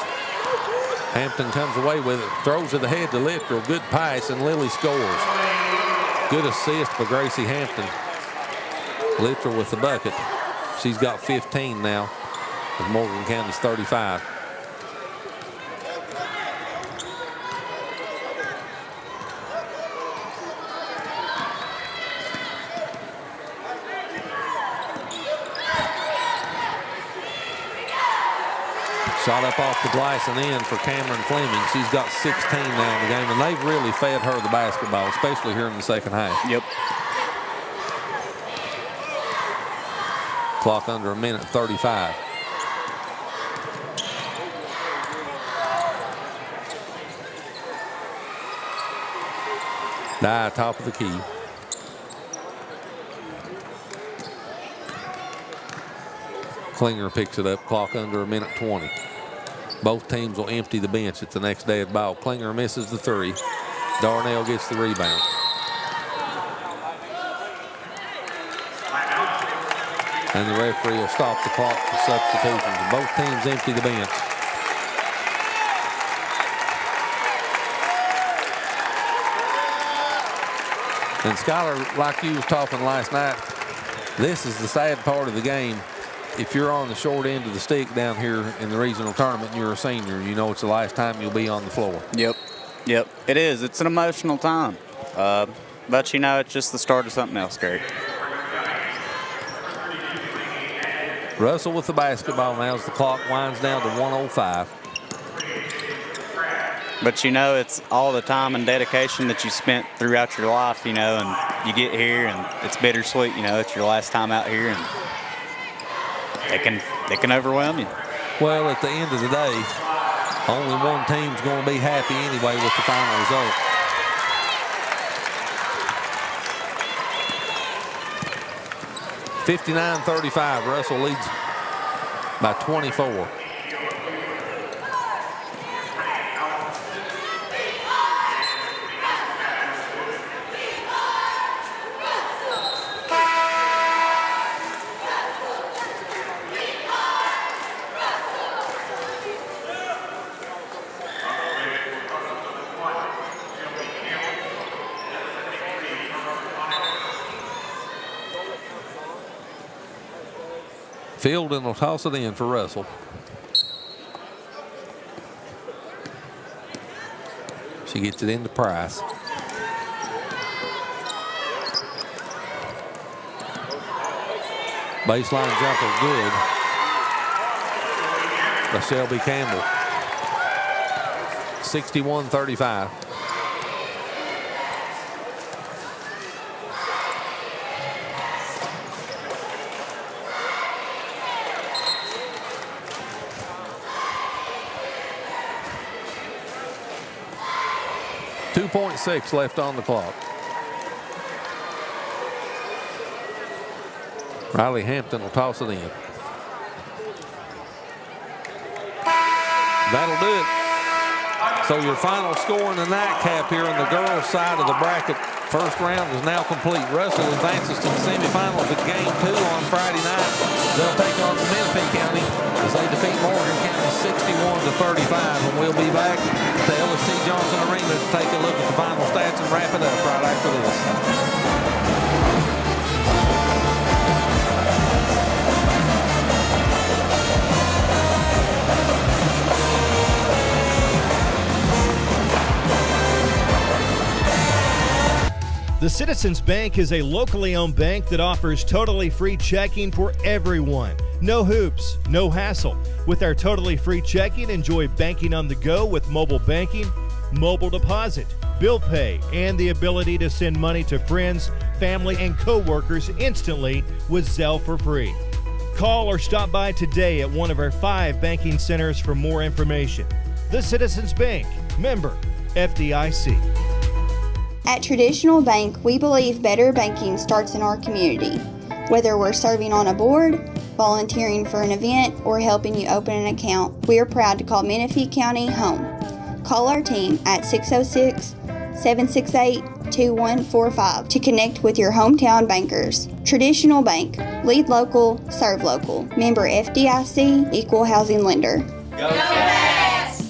Hampton comes away with it, throws it ahead to Littrell. Good pass, and Lily scores. Good assist for Gracie Hampton. Littrell with the bucket. She's got 15 now, with Morgan County's 35. Shot up off the glass and in for Cameron Fleming. She's got 16 now in the game, and they've really fed her the basketball, especially here in the second half. Yep. Clock under a minute 35. Dye, top of the key. Klinger picks it up, clock under a minute 20. Both teams will empty the bench at the next dead ball. Klinger misses the three. Darnell gets the rebound. And the referee will stop the clock for substitutions. Both teams empty the bench. And Skylar, like you was talking last night, this is the sad part of the game. If you're on the short end of the stick down here in the regional tournament and you're a senior, you know it's the last time you'll be on the floor. Yep. It is. It's an emotional time. But, you know, it's just the start of something else, Gary. Russell with the basketball now as the clock winds down to 1:05. But, you know, it's all the time and dedication that you spent throughout your life, you know, and you get here and it's bittersweet, you know, it's your last time out here and they can overwhelm you. Well, at the end of the day, only one team's going to be happy anyway with the final result. (59-35). Russell leads by 24. Fielden will toss it in for Russell. She gets it into Price. Baseline jumper good by Shelby Campbell. 61-35. .6 left on the clock. Riley Hampton will toss it in. That'll do it. So your final score in the nightcap here on the girls' side of the bracket. First round is now complete. Russell advances to the semifinals at Game 2 on Friday night. They'll take on Menifee County as they defeat Morgan County 61-35. And we'll be back at the LST Johnson Arena to take a look at the final stats and wrap it up right after this. The Citizens Bank is a locally owned bank that offers totally free checking for everyone. No hoops, no hassle. With our totally free checking, enjoy banking on the go with mobile banking, mobile deposit, bill pay, and the ability to send money to friends, family, and co-workers instantly with Zelle for free. Call or stop by today at one of our 5 banking centers for more information. The Citizens Bank, member FDIC. At Traditional Bank, we believe better banking starts in our community. Whether we're serving on a board, volunteering for an event, or helping you open an account, we are proud to call Menifee County home. Call our team at 606-768-2145 to connect with your hometown bankers. Traditional Bank, lead local, serve local. Member FDIC, equal housing lender. Go Bats!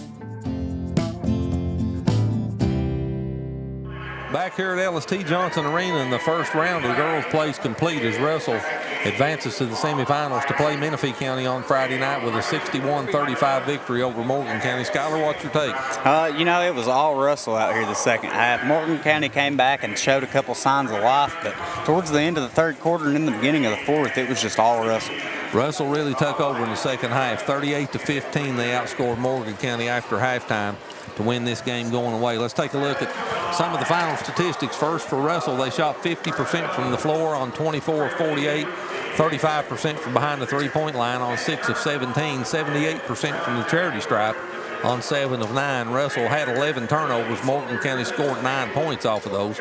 Back here at LST Johnson Arena in the first round of the girls' plays complete as Russell advances to the semifinals to play Menifee County on Friday night with a 61-35 victory over Morgan County. Skylar, what's your take? It was all Russell out here the second half. Morgan County came back and showed a couple signs of life, but towards the end of the third quarter and in the beginning of the fourth, it was just all Russell. Russell really took over in the second half. 38-15, they outscored Morgan County after halftime to win this game going away. Let's take a look at some of the final statistics. First, for Russell, they shot 50% from the floor on 24 of 48, 35% from behind the three-point line on 6 of 17, 78% from the charity stripe on 7 of 9. Russell had 11 turnovers. Morgan County scored 9 points off of those.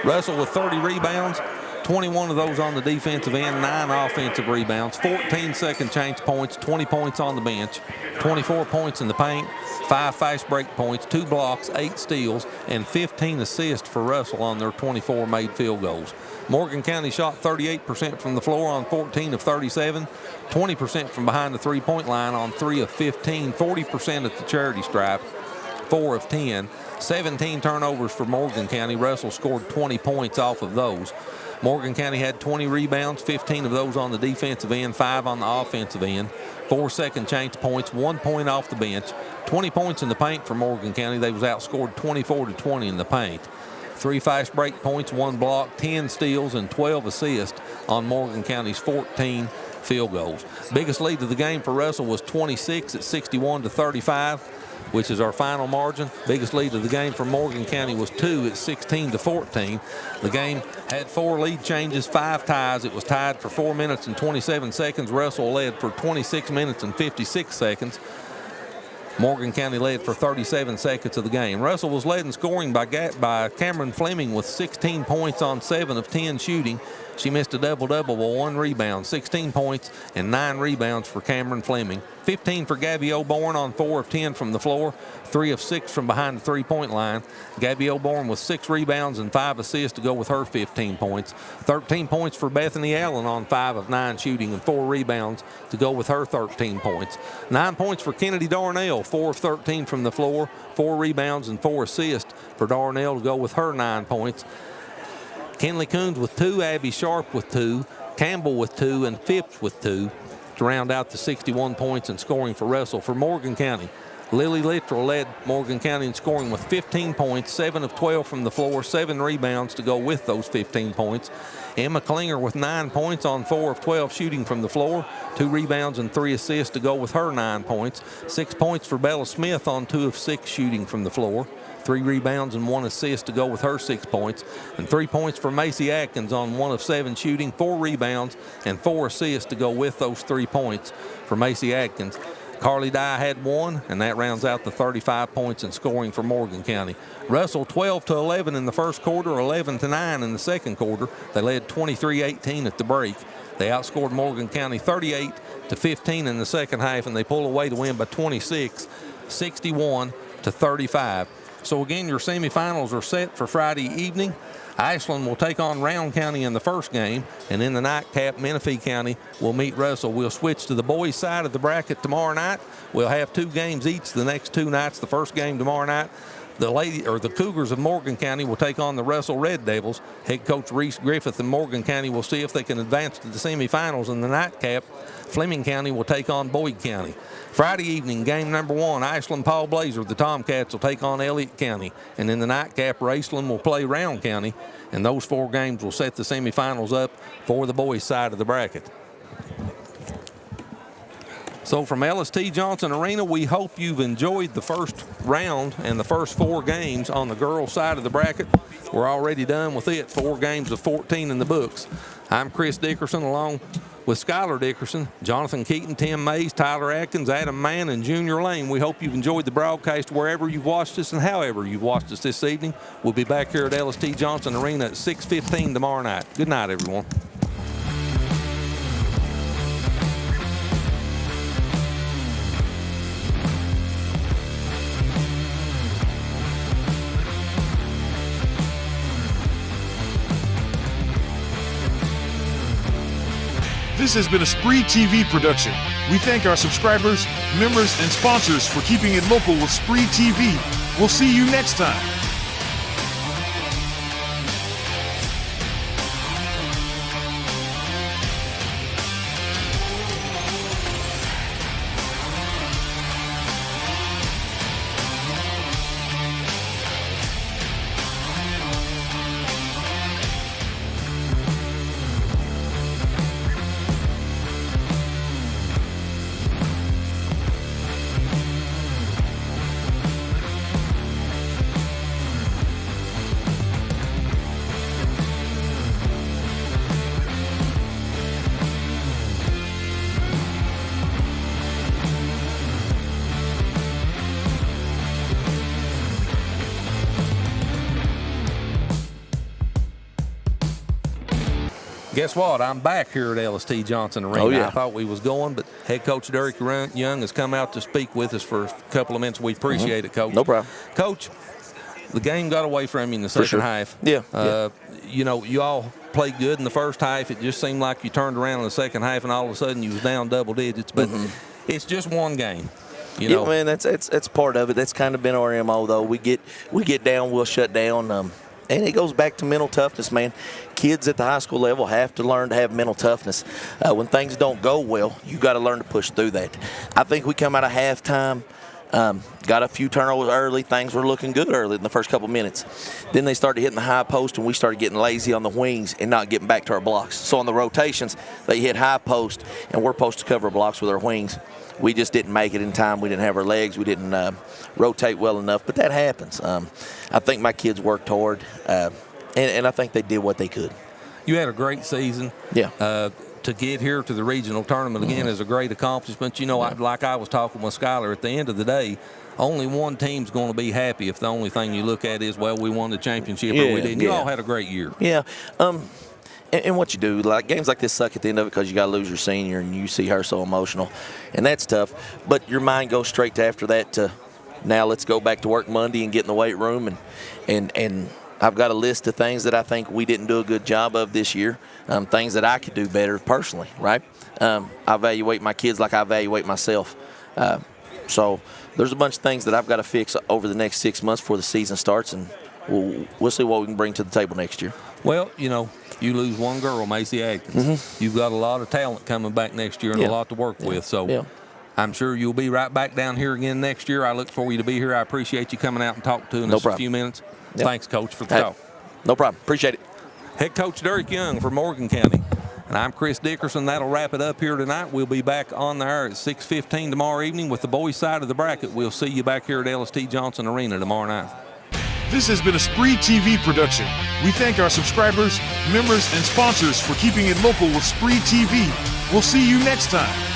Russell with 30 rebounds, 21 of those on the defensive end, 9 offensive rebounds, 14 second chance points, 20 points on the bench, 24 points in the paint, 5 fast break points, 2 blocks, 8 steals, and 15 assists for Russell on their 24 made field goals. Morgan County shot 38% from the floor on 14 of 37, 20% from behind the three-point line on 3 of 15, 40% at the charity stripe, 4 of 10, 17 turnovers for Morgan County. Russell scored 20 points off of those. Morgan County had 20 rebounds, 15 of those on the defensive end, 5 on the offensive end, 4 second chance points, 1 point off the bench, 20 points in the paint for Morgan County. They was outscored 24-20 in the paint. 3 fast break points, 1 block, 10 steals, and 12 assists on Morgan County's 14 field goals. Biggest lead of the game for Russell was 26 at 61-35. Which is our final margin. Biggest lead of the game for Morgan County was 2 at 16-14. The game had 4 lead changes, 5 ties. It was tied for 4 minutes and 27 seconds. Russell led for 26 minutes and 56 seconds. Morgan County led for 37 seconds of the game. Russell was led in scoring by Cameron Fleming with 16 points on 7 of 10 shooting. She missed a double-double with 1 rebound, 16 points and 9 rebounds for Cameron Fleming. 15 for Gabby O'Born on 4 of 10 from the floor, 3 of 6 from behind the three-point line. Gabby O'Born with 6 rebounds and 5 assists to go with her 15 points. 13 points for Bethany Allen on 5 of 9 shooting and 4 rebounds to go with her 13 points. 9 points for Kennedy Darnell, 4 of 13 from the floor, 4 rebounds and 4 assists for Darnell to go with her 9 points. Kenley Coons with 2, Abby Sharp with 2, Campbell with 2, and Phipps with 2. to round out the 61 points in scoring for Russell. For Morgan County, Lily Littrell led Morgan County in scoring with 15 points, 7 of 12 from the floor, 7 rebounds to go with those 15 points. Emma Klinger with 9 points on 4 of 12 shooting from the floor, 2 rebounds and 3 assists to go with her 9 points. 6 points for Bella Smith on 2 of 6 shooting from the floor, 3 rebounds and 1 assist to go with her 6 points. And 3 points for Macy Atkins on 1 of 7 shooting, 4 rebounds and 4 assists to go with those 3 points for Macy Atkins. Carly Dye had 1, and that rounds out the 35 points in scoring for Morgan County. Russell 12-11 in the first quarter, 11-9 in the second quarter. They led 23-18 at the break. They outscored Morgan County 38-15 in the second half, and they pull away to win by 26, 61-35. So again, your semifinals are set for Friday evening. Ashland will take on Round County in the first game, and in the nightcap, Menifee County will meet Russell. We'll switch to the boys' side of the bracket tomorrow night. We'll have 2 games each the next 2 nights. The first game tomorrow night, the Cougars of Morgan County will take on the Russell Red Devils. Head coach Reese Griffith and Morgan County will see if they can advance to the semifinals. In the nightcap, Fleming County will take on Boyd County. Friday evening, game number 1, Ashland Paul Blazer, the Tomcats, will take on Elliott County. And in the nightcap, Raceland will play Round County. And those 4 games will set the semifinals up for the boys' side of the bracket. So from LST Johnson Arena, we hope you've enjoyed the first round and the first 4 games on the girls' side of the bracket. We're already done with it, 4 games of 14 in the books. I'm Chris Dickerson along with Skylar Dickerson, Jonathan Keaton, Tim Mays, Tyler Atkins, Adam Mann, and Junior Lane. We hope you've enjoyed the broadcast wherever you've watched us and however you've watched us this evening. We'll be back here at LST Johnson Arena at 6:15 tomorrow night. Good night, everyone. This has been a SpreeTV production. We thank our subscribers, members, and sponsors for keeping it local with SpreeTV. We'll see you next time. Guess what? I'm back here at LST Johnson Arena. Oh, yeah. I thought we was going, but head coach Derek Young has come out to speak with us for a couple of minutes. We appreciate it, Coach. No problem. Coach, the game got away from you in the second half. Yeah. You know, you all played good in the first half. It just seemed like you turned around in the second half, and all of a sudden you was down double digits. But it's just one game. You know, man, that's part of it. That's kind of been our MO, though. We get down, we'll shut down. And it goes back to mental toughness, man. Kids at the high school level have to learn to have mental toughness. When things don't go well, you got to learn to push through that. I think we come out of halftime, got a few turnovers early. Things were looking good early in the first couple minutes. Then they started hitting the high post, and we started getting lazy on the wings and not getting back to our blocks. So on the rotations, they hit high post, and we're supposed to cover blocks with our wings. We just didn't make it in time. We didn't have our legs. We didn't rotate well enough, but that happens. I think my kids worked hard, and I think they did what they could. You had a great season. Yeah. To get here to the regional tournament again is a great accomplishment. You know, like I was talking with Skylar, at the end of the day, only one team's going to be happy if the only thing you look at is, well, we won the championship or we didn't. You all had a great year. Yeah. And what you do, like games like this suck at the end of it because you got to lose your senior and you see her so emotional, and that's tough. But your mind goes straight to after that to now let's go back to work Monday and get in the weight room and I've got a list of things that I think we didn't do a good job of this year, things that I could do better personally, right? I evaluate my kids like I evaluate myself. So there's a bunch of things that I've got to fix over the next 6 months before the season starts, and we'll see what we can bring to the table next year. Well, you know, You lose one girl, Macy Adkins. You've got a lot of talent coming back next year and a lot to work with. So I'm sure you'll be right back down here again next year. I look for you to be here. I appreciate you coming out and talking to us a few minutes. Thanks, Coach, for the talk. No problem. Appreciate it. Head Coach Derek Young for Morgan County. And I'm Chris Dickerson. That'll wrap it up here tonight. We'll be back on the air at 6:15 tomorrow evening with the boys' side of the bracket. We'll see you back here at LST Johnson Arena tomorrow night. This has been a SpreeTV production. We thank our subscribers, members, and sponsors for keeping it local with SpreeTV. We'll see you next time.